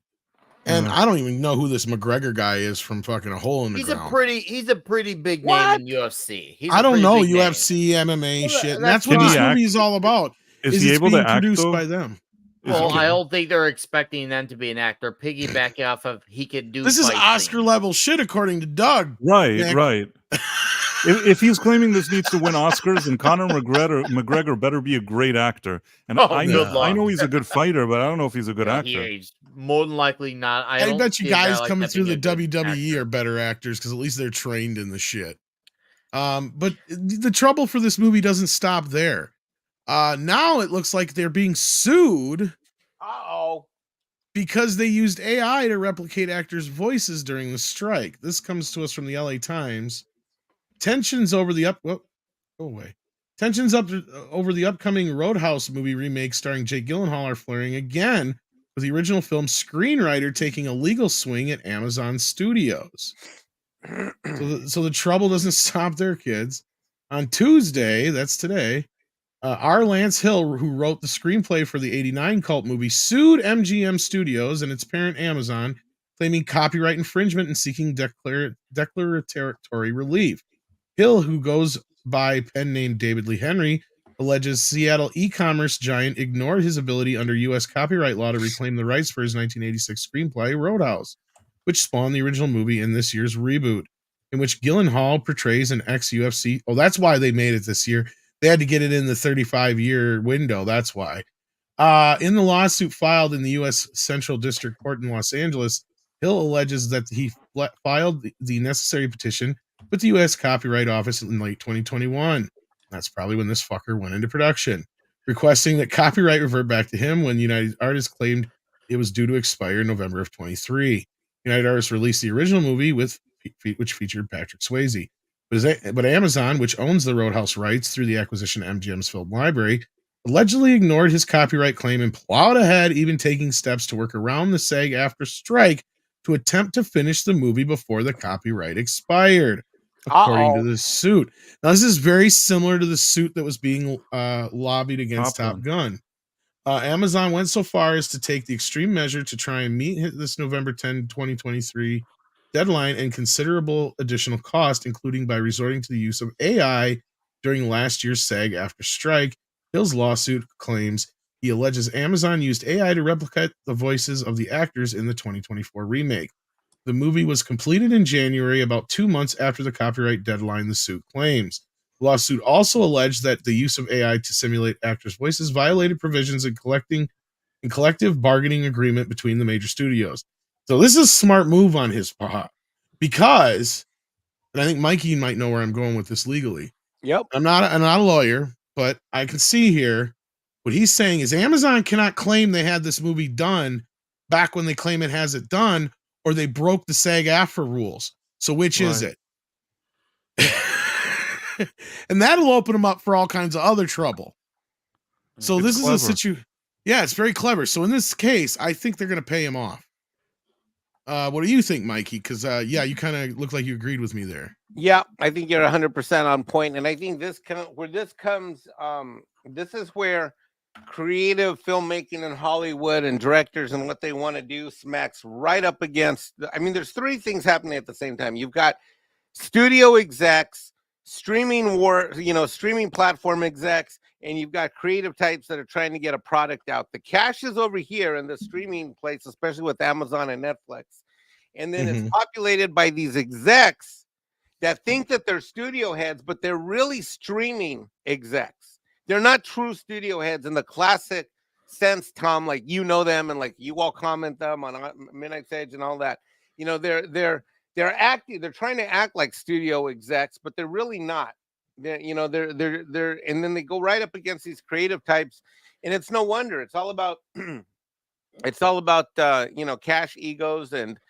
And I don't even know who this McGregor guy is from fucking A Hole in the Ground. He's a pretty big name in UFC. I don't know UFC, MMA shit. And that's what this movie is all about. Is he able to act produced by them? Well, I don't think they're expecting them to be an actor. Piggybacking off of he could do. This is Oscar level shit, according to Doug. Right, right. If he's claiming this needs to win Oscars, then Conor McGregor better be a great actor. And I know he's a good fighter, but I don't know if he's a good actor. He's more than likely not. I bet you guys coming through the WWE are better actors because at least they're trained in the shit. But the trouble for this movie doesn't stop there. Now it looks like they're being sued. Because they used AI to replicate actors' voices during the strike. This comes to us from the LA Times. Tensions over the over the upcoming Roadhouse movie remake starring Jake Gyllenhaal are flaring again, with the original film's screenwriter taking a legal swing at Amazon Studios. So the trouble doesn't stop there, kids. On Tuesday, that's today, R. Lance Hill, who wrote the screenplay for the '89 cult movie, sued MGM Studios and its parent Amazon, claiming copyright infringement and seeking declaratory relief. Hill, who goes by pen name David Lee Henry, alleges Seattle e-commerce giant ignored his ability under U.S. copyright law to reclaim the rights for his 1986 screenplay Roadhouse, which spawned the original movie in this year's reboot, in which Gyllenhaal portrays an ex-UFC. Oh, that's why they made it this year. They had to get it in the 35-year window. That's why. In the lawsuit filed in the U.S. Central District Court in Los Angeles, Hill alleges that he filed the necessary petition with the U.S. Copyright Office in late 2021. That's probably when this fucker went into production, requesting that copyright revert back to him when United Artists claimed it was due to expire in November of 23. United Artists released the original movie which featured Patrick Swayze. But Amazon, which owns the Roadhouse rights through the acquisition of MGM's film library, allegedly ignored his copyright claim and plowed ahead, even taking steps to work around the SAG-AFTRA strike to attempt to finish the movie before the copyright expired, according to the suit. Now, this is very similar to the suit that was being lobbied against Top Gun. Amazon went so far as to take the extreme measure to try and meet this November 10, 2023 deadline and considerable additional cost, including by resorting to the use of AI during last year's SAG-AFTRA strike. Hill's lawsuit claims he alleges Amazon used AI to replicate the voices of the actors in the 2024 remake. The movie was completed in January, about 2 months after the copyright deadline, the suit claims. The lawsuit also alleged that the use of AI to simulate actors' voices violated provisions in collective bargaining agreement between the major studios. So this is a smart move on his part because, and I think Mikey might know where I'm going with this legally. Yep. I'm not a lawyer, but I can see here what he's saying is Amazon cannot claim they had this movie done back when they claim it has it done, or they broke the SAG-AFTRA rules. So which is it? And that'll open them up for all kinds of other trouble. So this is a situation. Yeah, it's very clever. So in this case, I think they're going to pay him off. What do you think, Mikey? Because you kind of look like you agreed with me there. Yeah, I think you're 100% on point, and I think this is where creative filmmaking in Hollywood and directors and what they want to do smacks right up against. I mean, there's three things happening at the same time. You've got studio execs, streaming platform execs, and you've got creative types that are trying to get a product out. The cash is over here in the streaming place, especially with Amazon and Netflix. And then it's populated by these execs that think that they're studio heads, but they're really streaming execs. They're not true studio heads in the classic sense, Tom, like you know them and like you all comment them on Midnight's Edge and all that. You know, they're acting, they're trying to act like studio execs, but they're really not. They're and then they go right up against these creative types, and it's no wonder. It's all about cash, egos, and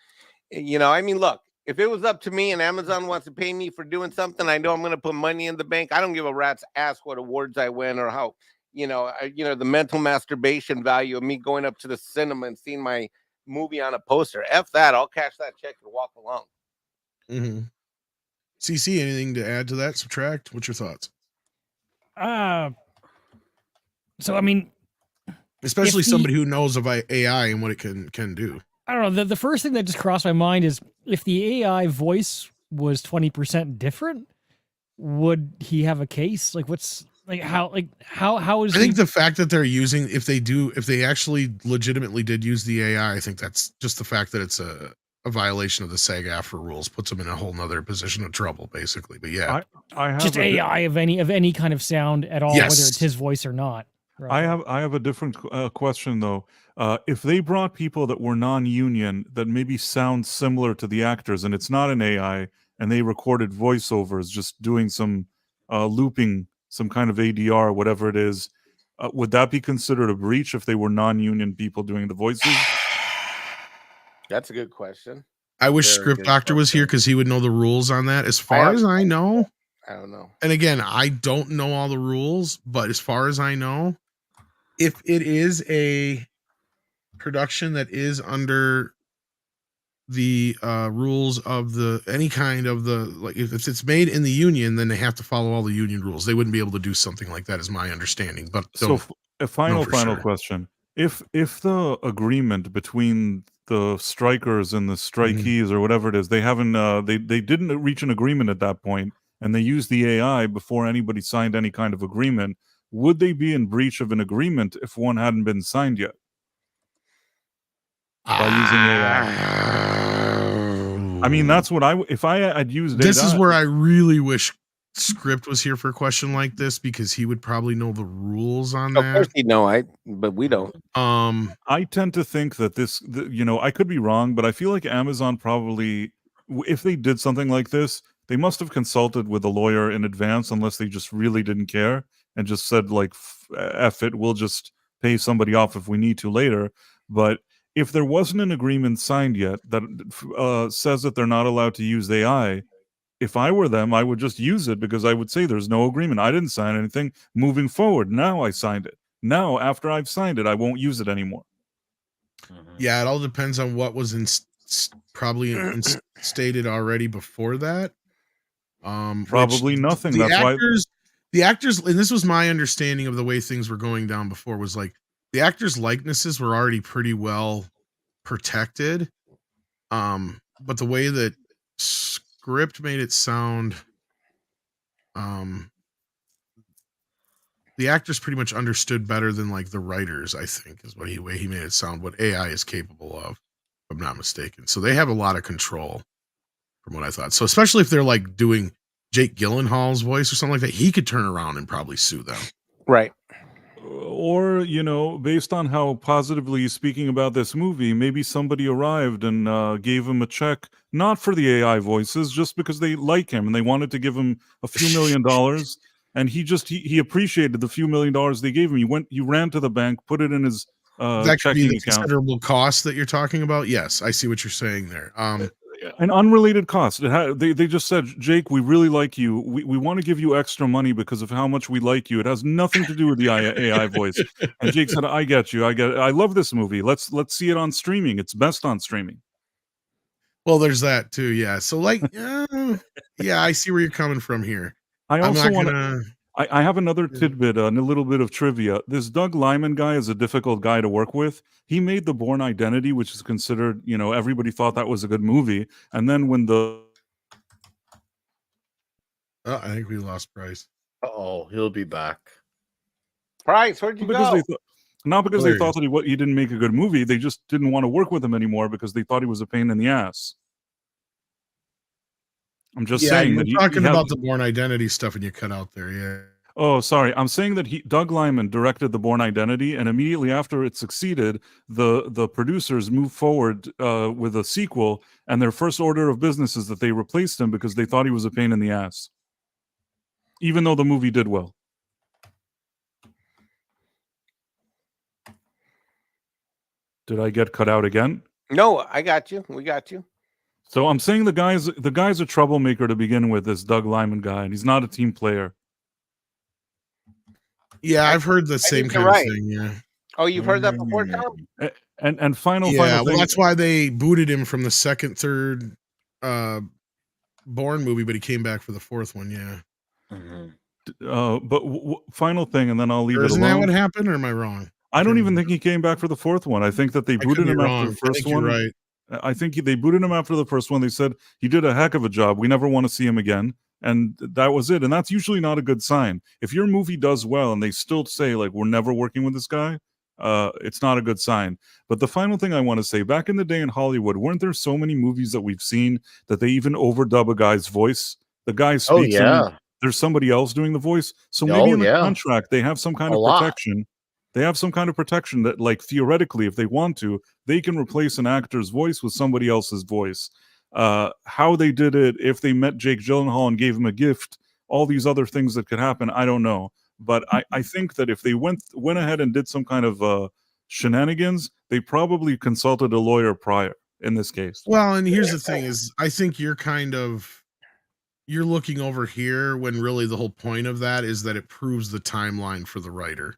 I mean, look, if it was up to me and Amazon wants to pay me for doing something, I know I'm going to put money in the bank. I don't give a rat's ass what awards I win or how, the mental masturbation value of me going up to the cinema and seeing my movie on a poster. F that. I'll cash that check and walk along. Mm-hmm. CC, anything to add to that? Subtract? What's your thoughts? So I mean, especially somebody who knows of AI and what it can do. I don't know. The first thing that just crossed my mind is if the AI voice was 20% different, would he have a case? Like, what's how is? I think the fact that they're using, if they actually legitimately did use the AI, I think that's just the fact that it's a violation of the SAG-AFTRA rules puts them in a whole nother position of trouble, basically. But yeah, I have just AI of any kind of sound at all, yes. whether it's his voice or not. Right. I have a different question though. If they brought people that were non-union that maybe sound similar to the actors, and it's not an AI, and they recorded voiceovers, just doing some looping, some kind of ADR, whatever it is, would that be considered a breach if they were non-union people doing the voices? That's a good question. I wish Script Doctor was here because he would know the rules on that. As far as I know, I don't know. And again, I don't know all the rules, but as far as I know, if it is a production that is under the rules of any kind of like if it's made in the union, then they have to follow all the union rules. They wouldn't be able to do something like that, is my understanding. But so a final question: if the agreement between the strikers and the strikees or whatever it is, they haven't they didn't reach an agreement at that point, and they used the AI before anybody signed any kind of agreement, would they be in breach of an agreement if one hadn't been signed yet? By using AI. I mean, that's what if I had used this AI, is where I really wish Script was here for a question like this, because he would probably know the rules on that. Of course he'd know, but we don't. I tend to think that I could be wrong, but I feel like Amazon probably, if they did something like this, they must have consulted with a lawyer in advance, unless they just really didn't care and just said like, F it, we'll just pay somebody off if we need to later. But if there wasn't an agreement signed yet that says that they're not allowed to use AI, if I were them, I would just use it, because I would say there's no agreement. I didn't sign anything. Moving forward, now I signed it. Now, after I've signed it, I won't use it anymore. Yeah, it all depends on what was probably stated already before that. Probably nothing. That's why the actors, and this was my understanding of the way things were going down before, was like the actors' likenesses were already pretty well protected. But the way that Script made it sound, the actors pretty much understood better than like the writers, I think, is way he made it sound what AI is capable of, if I'm not mistaken. So they have a lot of control from what I thought. So especially if they're like doing Jake Gyllenhaal's voice or something like that, he could turn around and probably sue them. Right. Or, based on how positively he's speaking about this movie, maybe somebody arrived and gave him a check, not for the AI voices, just because they like him and they wanted to give him a few $1 million. And he appreciated the few $1 million they gave him. He ran to the bank, put it in his that could checking be the account. Considerable cost that you're talking about. Yes, I see what you're saying there. An unrelated cost. They just said, Jake, we really like you. We want to give you extra money because of how much we like you. It has nothing to do with the AI voice. And Jake said, I get you. I love this movie. Let's see it on streaming. It's best on streaming. Well, there's that too. Yeah. So like, yeah, I see where you're coming from here. I have another tidbit, a little bit of trivia. This Doug Liman guy is a difficult guy to work with. He made The Bourne Identity, which is considered, everybody thought that was a good movie. And then when I think we lost Price. Oh, he'll be back. Price, where'd you go? Not because they thought that he didn't make a good movie. They just didn't want to work with him anymore because they thought he was a pain in the ass. I'm just saying that you're talking about the Bourne Identity stuff and you cut out there. Yeah. Oh, sorry. I'm saying that Doug Liman directed The Bourne Identity, and immediately after it succeeded, the producers moved forward with a sequel, and their first order of business is that they replaced him because they thought he was a pain in the ass, even though the movie did well. Did I get cut out again? No, I got you. We got you. So I'm saying the guy's a troublemaker to begin with, this Doug Liman guy, and he's not a team player. Yeah, I've heard the same kind of thing. Yeah. Oh, you've heard that before, Tom? And final well, thing. that's why they booted him from the second, third Bourne movie, but he came back for the fourth one. Yeah. But final thing, and then I'll leave it alone. Isn't that what happened, or am I wrong? I don't even think he came back for the fourth one. I think that they booted him after the first one. You're right. I think they booted him after the first one. They said he did a heck of a job. We never want to see him again. And that was it. And that's usually not a good sign. If your movie does well and they still say, like, we're never working with this guy, it's not a good sign. But the final thing I want to say, back in the day in Hollywood, weren't there so many movies that we've seen that they even overdub a guy's voice? The guy speaks and there's somebody else doing the voice. So maybe in the contract, they have some kind of protection. They have some kind of protection that, like, theoretically, if they want to, they can replace an actor's voice with somebody else's voice. How they did it, if they met Jake Gyllenhaal and gave him a gift, all these other things that could happen, I don't know. But I think that if they went ahead and did some kind of shenanigans, they probably consulted a lawyer prior in this case. Well, and here's the thing is, I think you're looking over here when really the whole point of that is that it proves the timeline for the writer.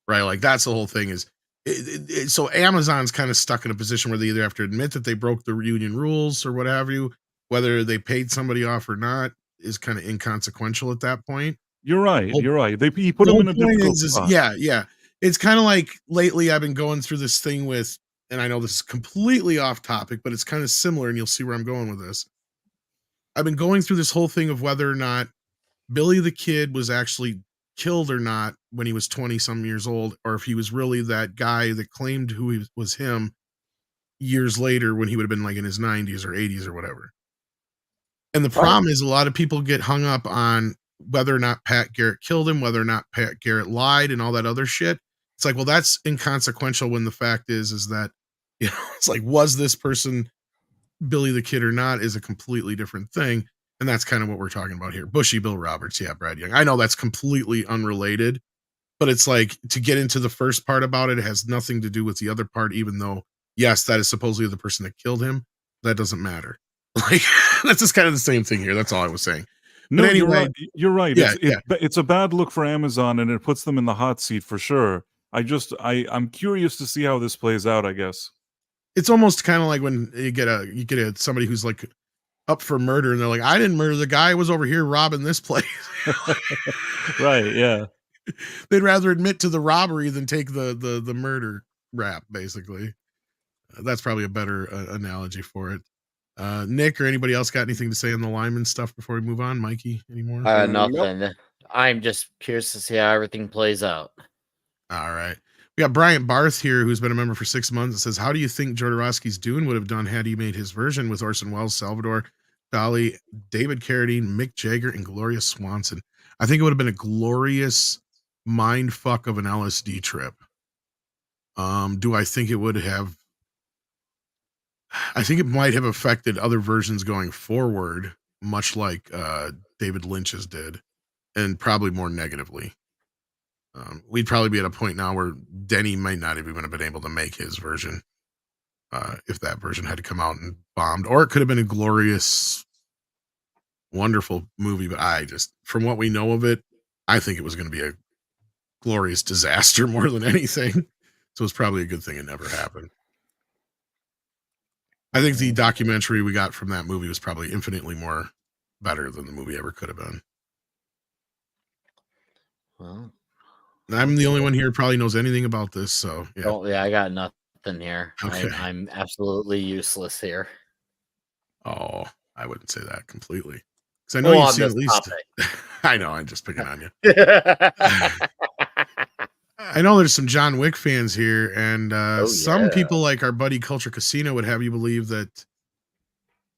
Right, like that's the whole thing is. So Amazon's kind of stuck in a position where they either have to admit that they broke the union rules or what have you, whether they paid somebody off or not is kind of inconsequential at that point. You're right. You're right. He put them in a difficult spot. Yeah. It's kind of like lately I've been going through this thing with, and I know this is completely off topic, but it's kind of similar, and you'll see where I'm going with this. I've been going through this whole thing of whether or not Billy the Kid was actually killed or not when he was 20 some years old, or if he was really that guy that claimed who he was him years later when he would have been like in his 90s or 80s or whatever. And the problem is a lot of people get hung up on whether or not Pat Garrett killed him, whether or not Pat Garrett lied and all that other shit. It's like, well, that's inconsequential when the fact is that, you know, it's like, was this person Billy the Kid or not is a completely different thing. And that's kind of what we're talking about here. Bushy Bill Roberts. Yeah, Brad Young. I know that's completely unrelated, but it's like to get into the first part about it, it has nothing to do with the other part, even though, yes, that is supposedly the person that killed him. That doesn't matter. Like, that's just kind of the same thing here. That's all I was saying. No, but anyway, you're right. Yeah, it's a bad look for Amazon, and it puts them in the hot seat for sure. I'm curious to see how this plays out, I guess. It's almost kind of like when you get somebody who's like up for murder and they're like, I didn't murder the guy, was over here robbing this place. Right, yeah. They'd rather admit to the robbery than take the murder rap, basically. That's probably a better analogy for it. Nick or anybody else got anything to say on the lineman stuff before we move on? Mikey, anymore? Nothing. Nope. I'm just curious to see how everything plays out. All right. We got Bryant Barth here, who's been a member for 6 months. It says, how do you think Jodorowsky's Dune would have done had he made his version with Orson Welles, Salvador Dali, David Carradine, Mick Jagger, and Gloria Swanson? I think it would have been a glorious mind fuck of an LSD trip. Do I think it would have? I think it might have affected other versions going forward, much like David Lynch's did, and probably more negatively. We'd probably be at a point now where Denny might not even have been able to make his version if that version had to come out and bombed, or it could have been a glorious, wonderful movie. But from what we know of it, I think it was going to be a glorious disaster more than anything. So it's probably a good thing it never happened. I think the documentary we got from that movie was probably infinitely more better than the movie ever could have been. Well, I'm the only one here who probably knows anything about this, so yeah. Oh, yeah, I got nothing here. Okay. I'm absolutely useless here. Oh, I wouldn't say that completely. Because I know you've seen at least. I know, I'm just picking on you. I know there's some John Wick fans here, and some people like our buddy Culture Casino would have you believe that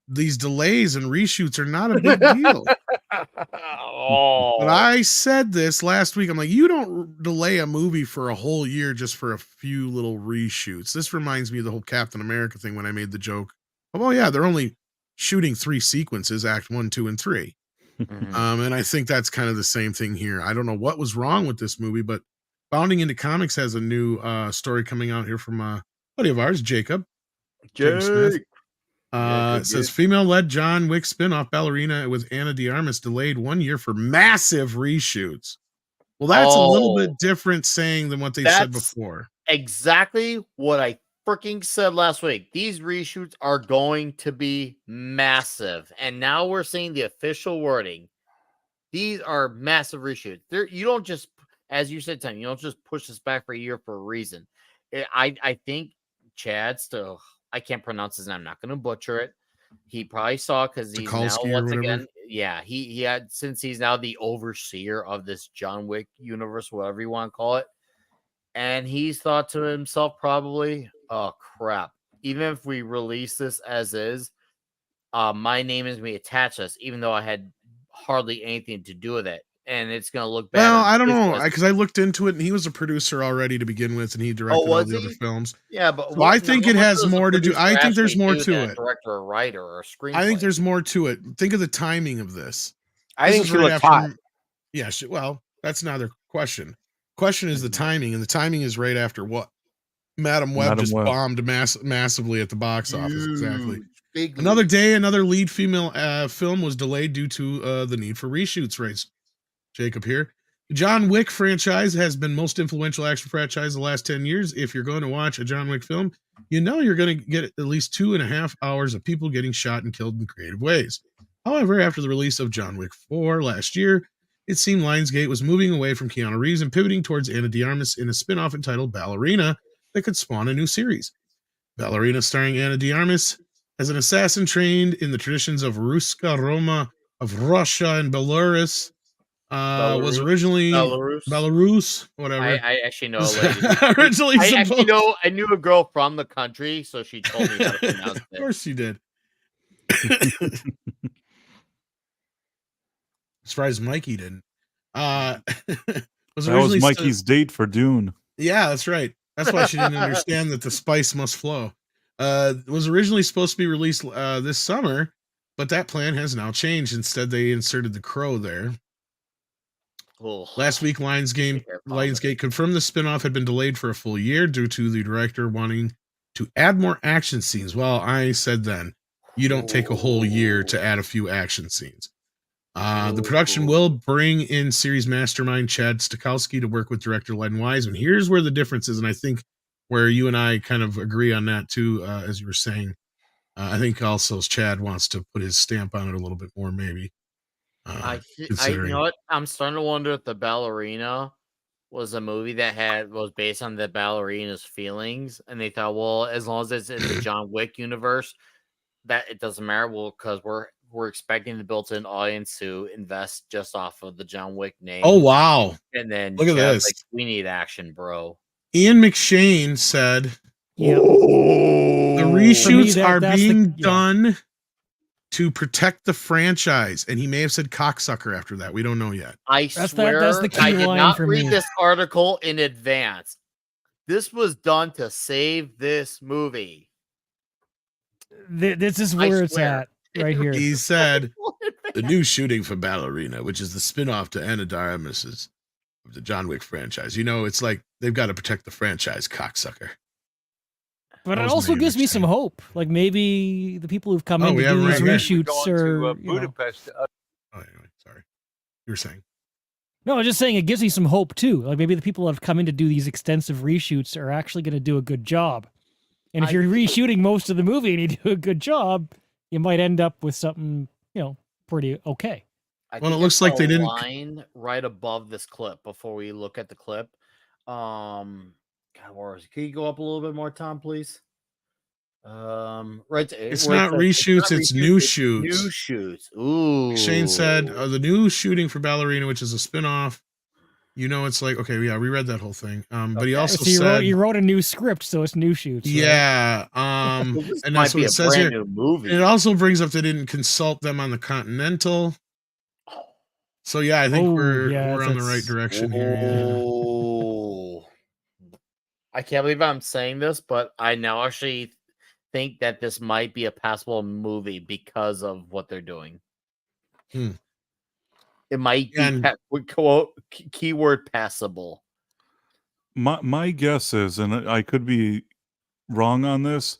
these delays and reshoots are not a big deal. But I said this last week. I'm like, you don't delay a movie for a whole year just for a few little reshoots. This reminds me of the whole Captain America thing when I made the joke of, oh yeah, they're only shooting 3 sequences, act 1, 2, and 3. Mm-hmm. And I think that's kind of the same thing here. I don't know what was wrong with this movie, but Bounding Into Comics has a new story coming out here from a buddy of ours, Jacob Smith. It says female-led John Wick spinoff Ballerina with Ana de Armas delayed 1 year for massive reshoots. Well, that's a little bit different saying than what they said before. Exactly what I freaking said last week, these reshoots are going to be massive. And now we're seeing the official wording. These are massive reshoots. You don't just, as you said, Tim, you don't just push this back for a year for a reason. I think Chad still, I can't pronounce his name. I'm not going to butcher it. He probably saw because he's now once again, he had, since he's now the overseer of this John Wick universe, whatever you want to call it. And he's thought to himself probably, oh crap, even if we release this as is, my name is going to be attached to this, even though I had hardly anything to do with it. And it's going to look bad. Well, I don't know, because I looked into it, and he was a producer already to begin with, and he directed all the other films. Yeah, but so I think it has more to do. I think there's more to it. Director, or writer, or screenplay. I think there's more to it. Think of the timing of this. I think she looks hot. Yeah, well, that's another question. Question is the timing, and the timing is right after what? Madam Web just bombed massively at the box office. Exactly. Another day, another lead female film was delayed due to the need for reshoots. Right, Jacob here. The John Wick franchise has been most influential action franchise the last 10 years. If you're going to watch a John Wick film, you know you're going to get at least 2.5 hours of people getting shot and killed in creative ways. However, after the release of John Wick 4 last year, it seemed Lionsgate was moving away from Keanu Reeves and pivoting towards Ana de Armas in a spin-off entitled Ballerina that could spawn a new series. Ballerina, starring Ana de Armas as an assassin trained in the traditions of Ruska Roma of Russia and Belarus, was originally Belarus, whatever. I actually know a lady. Originally, I knew a girl from the country, so she told me how to pronounce it. Of course, you did. As far as Mikey didn't. That was Mikey's date for Dune. Yeah, that's right. That's why she didn't understand that the spice must flow. Was originally supposed to be released this summer, but that plan has now changed. Instead, they inserted The Crow there. Oh. Last week, Lionsgate confirmed the spinoff had been delayed for a full year due to the director wanting to add more action scenes. Well, I said then, you don't take a whole year to add a few action scenes. The production will bring in series mastermind Chad Stahelski to work with director Len Wiseman. Here's where the difference is, and I think where you and I kind of agree on that too, as you were saying. I think also Chad wants to put his stamp on it a little bit more, maybe. You know what? I'm starting to wonder if the Ballerina was a movie that was based on the ballerina's feelings, and they thought, well, as long as it's in the John Wick universe, that it doesn't matter. Well, because we're expecting the built-in audience to invest just off of the John Wick name. Oh wow! And then look at this. Like, we need action, bro. Ian McShane said, "Yep. The reshoots are being done to protect the franchise," and he may have said cocksucker after that. We don't know yet. I swear, that's the key I did line not for read me. This article in advance. This was done to save this movie. This is where it's at, right here. He said, the new shooting for Ballerina, which is the spinoff to Ana de Armas of the John Wick franchise. You know, it's like they've got to protect the franchise, cocksucker. But it also gives me some hope. Like maybe the people who've come in to do these reshoots are Budapest. Anyway, sorry. You were saying? No, I was just saying it gives me some hope too. Like maybe the people that have come in to do these extensive reshoots are actually going to do a good job. And if you're reshooting most of the movie and you do a good job, you might end up with something, pretty okay. Well, it looks like they didn't line right above this clip before we look at the clip. God, can you go up a little bit more, Tom, please? Right. It's not reshoots, it's new shoots. New shoots. Ooh. Shane said the new shooting for Ballerina, which is a spinoff. It's like, okay, yeah, we read that whole thing. But he also said you wrote a new script, so it's new shoots. Right? Yeah. And that's what it says here. New movie. It also brings up they didn't consult them on the Continental. So yeah, I think we're on the right direction here. Oh, I can't believe I'm saying this, but I now actually think that this might be a passable movie because of what they're doing. It might be keyword passable. My guess is, and I could be wrong on this,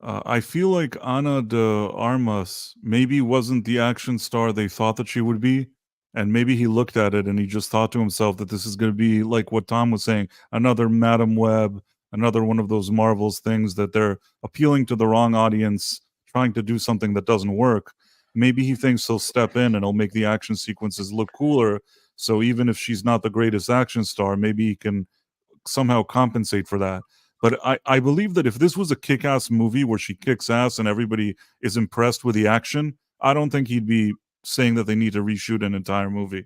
I feel like Ana de Armas maybe wasn't the action star they thought that she would be. And maybe he looked at it and he just thought to himself that this is going to be like what Tom was saying, another Madam Web, another one of those Marvel's things that they're appealing to the wrong audience, trying to do something that doesn't work. Maybe he thinks he'll step in and he'll make the action sequences look cooler. So even if she's not the greatest action star, maybe he can somehow compensate for that. But I believe that if this was a kick-ass movie where she kicks ass and everybody is impressed with the action, I don't think he'd be saying that they need to reshoot an entire movie.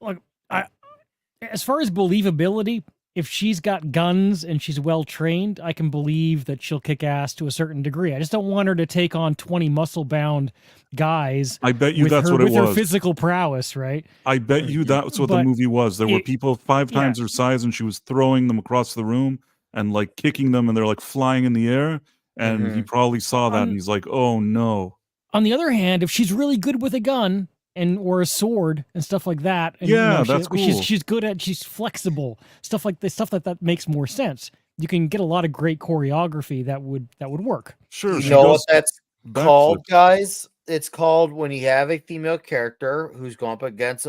Look, as far as believability, if she's got guns and she's well trained, I can believe that she'll kick ass to a certain degree. I just don't want her to take on 20 muscle-bound guys. I bet you that's what it was. With her physical prowess, right? I bet you that's what the movie was. There were people 5 times her size, and she was throwing them across the room and like kicking them, and they're like flying in the air. And he probably saw that, and he's like, "Oh no." On the other hand, if she's really good with a gun or a sword and stuff like that, and, that's cool. She's good at, she's flexible, stuff like this, stuff that makes more sense. You can get a lot of great choreography that would work. Sure. You know what that's called, guys? It's called when you have a female character who's going up against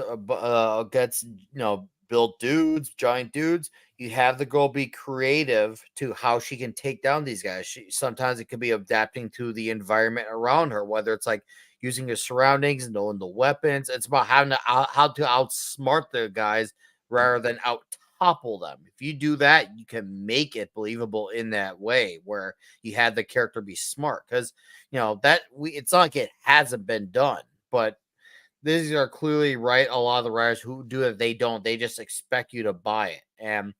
built dudes, giant dudes. You have the girl be creative to how she can take down these guys. Sometimes it could be adapting to the environment around her, whether it's like using her surroundings, knowing the weapons. It's about how to outsmart the guys rather than out topple them. If you do that, you can make it believable in that way where you had the character be smart, because it's not like it hasn't been done, but these are clearly right. A lot of the writers who do it, they just expect you to buy it. And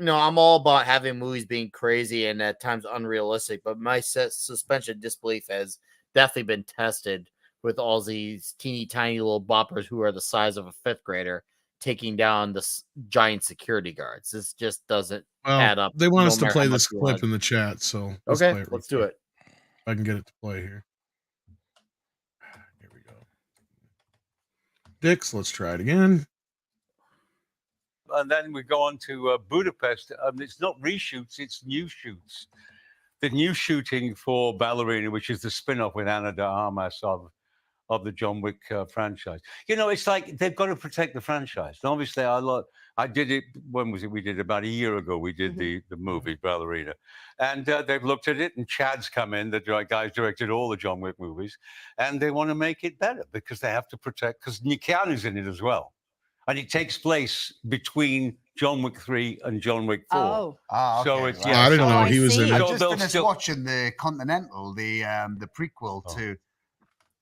I'm all about having movies being crazy and at times unrealistic, but my suspension of disbelief has definitely been tested with all these teeny tiny little boppers who are the size of a 5th grader taking down the giant security guards. This just doesn't add up. They want us to play this clip in the chat, so let's do it. If I can get it to play here. Here we go. Dix, let's try it again. And then we go on to Budapest. It's not reshoots, it's new shoots. The new shooting for Ballerina, which is the spin-off with Ana de Armas of the John Wick franchise. It's like they've got to protect the franchise. And obviously, I did it, when was it? We did it about a year ago. We did the movie Ballerina. And they've looked at it, and Chad's come in, the guy who's directed all the John Wick movies, and they want to make it better because they have to protect, because Keanu's in it as well. And it takes place between John Wick 3 and John Wick 4. Oh, okay. So it's I didn't know he was in it. I just finished watching the Continental, the prequel to.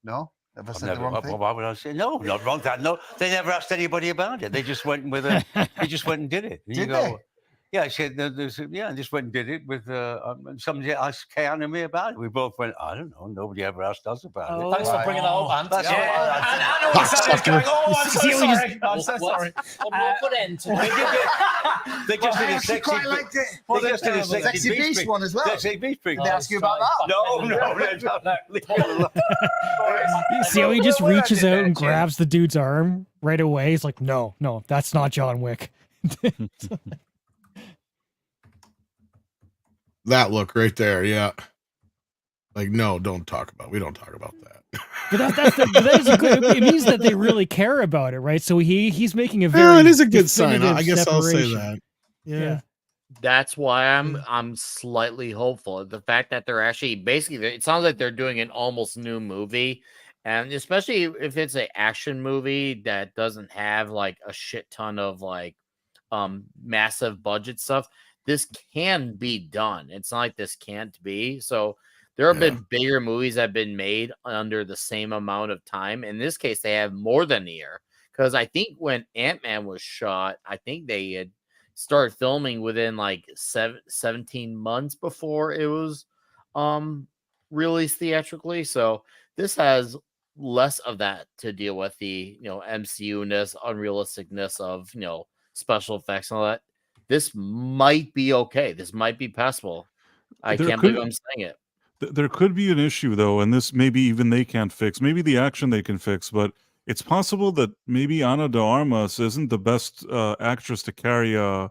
No, have I said the wrong thing? Why would I say no? Not wrong. No, they never asked anybody about it. They just went with it. They just went and did it. And did they? Yeah, I said, I just went and did it with somebody asked Keanu and me about it. We both went, I don't know. Nobody ever asked us about it. Thanks for bringing that up, Ant. That's I know what Sam's going, I'm so sorry. I'm so sorry. We'll put end to it. They just did a sexy quite liked it. They just did a Sexy Beast one as well. Sexy Beast Did they ask you about that? No. See how he just reaches out and grabs the dude's arm right away? He's like, no, that's not John Wick. That look right there, yeah. Like, no, we don't talk about that. But that is a good. It means that they really care about it, right? So he's making a very. Yeah, it is a good sign. I guess I'll say that. Yeah. That's why I'm slightly hopeful. The fact that they're actually basically, it sounds like they're doing an almost new movie, and especially if it's an action movie that doesn't have like a shit ton of like massive budget stuff. This can be done. It's not like this can't be. So there have been bigger movies that have been made under the same amount of time. In this case, they have more than a year. Because I think when Ant-Man was shot, I think they had started filming within like 17 months before it was released theatrically. So this has less of that to deal with, the MCU-ness, unrealisticness of special effects and all that. This might be okay. This might be passable. I can't believe I'm saying it. There could be an issue, though, and this maybe even they can't fix. Maybe the action they can fix, but it's possible that maybe Ana de Armas isn't the best actress to carry an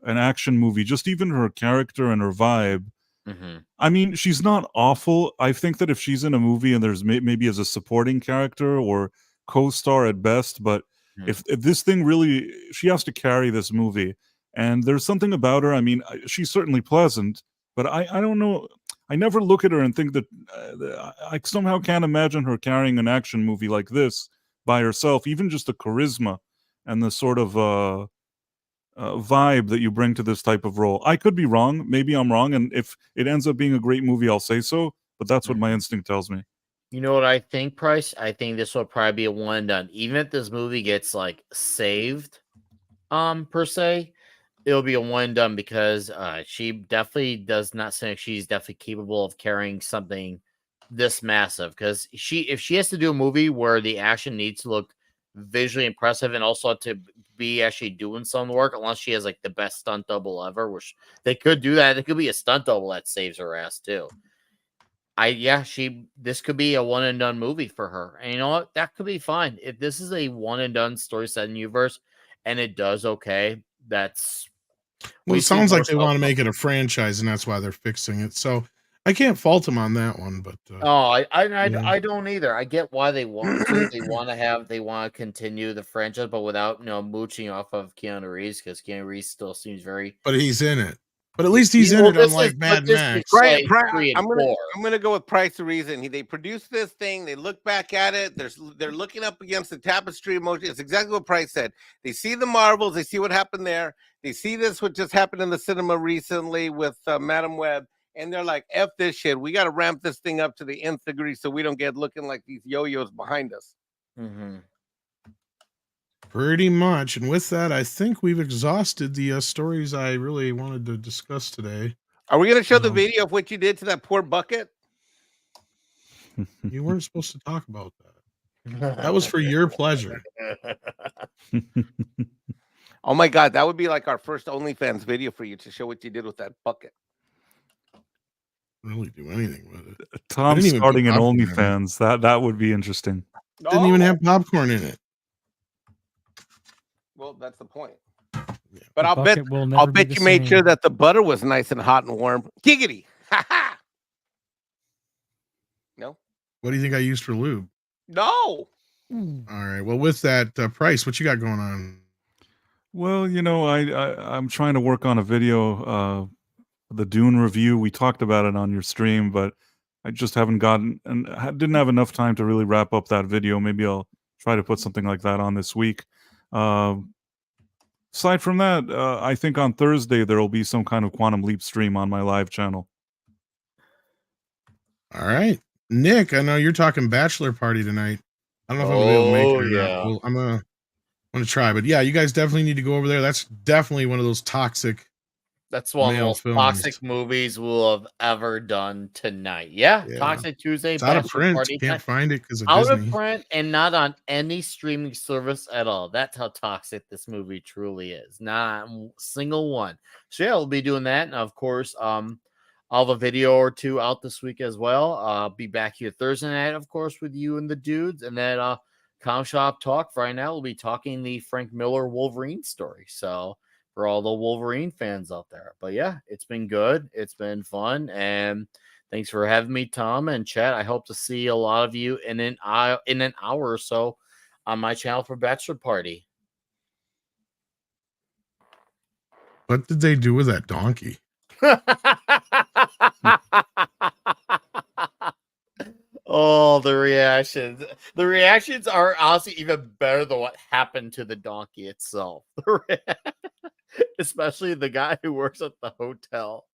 action movie, just even her character and her vibe. Mm-hmm. I mean, she's not awful. I think that if she's in a movie and there's maybe as a supporting character or co-star at best, but if this thing really, she has to carry this movie. And there's something about her. I mean, she's certainly pleasant, but I don't know. I never look at her and think that I somehow can't imagine her carrying an action movie like this by herself. Even just the charisma and the sort of vibe that you bring to this type of role. I could be wrong. Maybe I'm wrong. And if it ends up being a great movie, I'll say so. But that's what my instinct tells me. You know what I think, Price? I think this will probably be a one and done. Even if this movie gets like saved, per se, it'll be a one and done because she definitely does not seem like she's definitely capable of carrying something this massive. Because if she has to do a movie where the action needs to look visually impressive and also to be actually doing some work, unless she has like the best stunt double ever, which they could do that. It could be a stunt double that saves her ass too. This could be a one and done movie for her. And you know what? That could be fine. If this is a one and done story set in universe and it does okay, that's well, it sounds like they want to make it a franchise and that's why they're fixing it. So I can't fault them on that one, but I don't either. I get why they want to. They want to continue the franchise, but without mooching off of Keanu Reeves, because Keanu Reeves still seems very. But he's in it. But at least he's in it, unlike Mad Max. I'm gonna go with Price the reason. They produced this thing. They look back at it. They're looking up against the tapestry of emotion. It's exactly what Price said. They see the Marvels. They see what happened there. They see this, what just happened in the cinema recently with Madam Web. And they're like, F this shit. We got to ramp this thing up to the nth degree so we don't get looking like these yo-yos behind us. Mm-hmm. Pretty much. And with that, I think we've exhausted the stories I really wanted to discuss today. Are we going to show the video of what you did to that poor bucket? You weren't supposed to talk about that. That was for your pleasure. Oh my God. That would be like our first OnlyFans video for you to show what you did with that bucket. Really do anything with it. Tom starting an OnlyFans. That would be interesting. Didn't even have popcorn in it. Well, that's the point. Yeah. But I'll bet you made sure that the butter was nice and hot and warm. Giggity. Ha ha. No. What do you think I used for lube? No. All right. Well, with that, Price, what you got going on? Well, I'm trying to work on a video. The Dune review, we talked about it on your stream, but I just haven't gotten and didn't have enough time to really wrap up that video. Maybe I'll try to put something like that on this week. Aside from that, I think on Thursday there will be some kind of Quantum Leap stream on my live channel. All right, Nick, I know you're talking bachelor party tonight. I don't know if I'm gonna be able to make it or not. Well, I'm gonna try, but yeah, you guys definitely need to go over there. That's definitely one of those toxic. That's one of the most toxic movies we'll have ever done tonight. Yeah. Toxic Tuesday. It's out of print. You can't find it because of out Disney. Of print and not on any streaming service at all. That's how toxic this movie truly is. Not a single one. So yeah, we'll be doing that. And of course, I'll have a video or two out this week as well. I'll be back here Thursday night, of course, with you and the dudes. And then Com Shop Talk right now, we'll be talking the Frank Miller Wolverine story. So for all the Wolverine fans out there. But yeah, it's been good. It's been fun. And thanks for having me, Tom and Chat. I hope to see a lot of you in an hour or so on my channel for Bachelor Party. What did they do with that donkey? Oh, the reactions. The reactions are honestly even better than what happened to the donkey itself. Especially the guy who works at the hotel.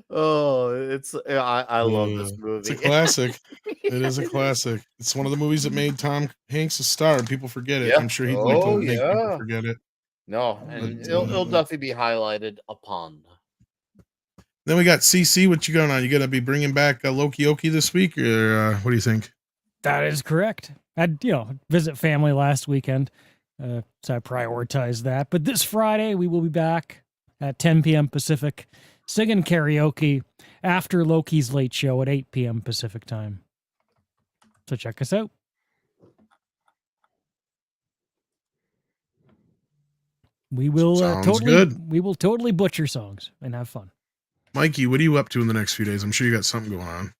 Oh, I love this movie. It's a classic. It is a classic. It's one of the movies that made Tom Hanks a star. People forget it. Yeah. I'm sure he'd like to make people forget it. No, and it'll definitely be highlighted upon. Then we got CC. What you going on? You gonna be bringing back Loki Oki this week, or what do you think? That is correct. I visit family last weekend, so I prioritized that. But this Friday we will be back at 10 p.m. Pacific, singing karaoke after Loki's late show at 8 p.m. Pacific time. So check us out. We will totally butcher songs and have fun. Mikey, what are you up to in the next few days? I'm sure you got something going on.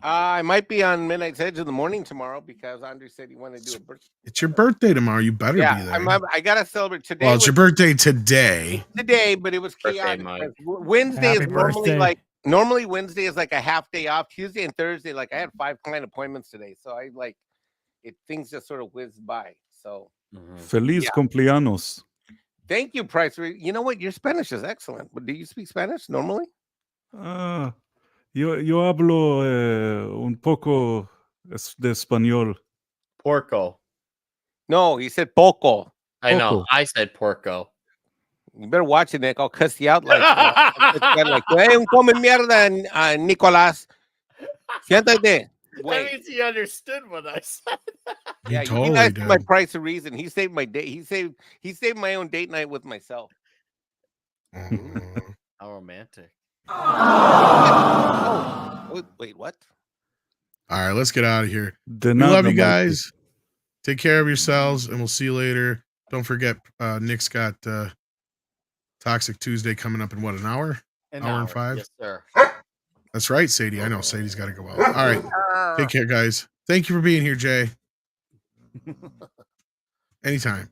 I might be on Midnight's Edge in the morning tomorrow because Andre said he wanted to do a birthday. It's your birthday tomorrow. You better be there. I gotta celebrate today. Well, it's your birthday today. Today, but it was chaotic. Wednesday is normally Wednesday is like a half day off. Tuesday and Thursday, like I had 5 client appointments today, so I like it. Things just sort of whizzed by. So Feliz cumpleaños. Thank you, Price. You know what? Your Spanish is excellent. But do you speak Spanish normally? Yo hablo un poco de español. Porco. No, he said poco. I know. I said porco. You better watch it, Nick. I'll cuss you out like hey, un come mierda, Nicolás. Siéntate. That means he understood what I said. Yeah, totally you guys did. my price of reason. He saved my date. He saved my own date night with myself. How romantic. Oh, wait, what? All right, let's get out of here. We love you guys. Take care of yourselves, and we'll see you later. Don't forget, Nick's got Toxic Tuesday coming up in what, an hour? Hour and 5? Yes, sir. That's right, Sadie. I know Sadie's got to go out. All right. Take care, guys. Thank you for being here, Jay. Anytime.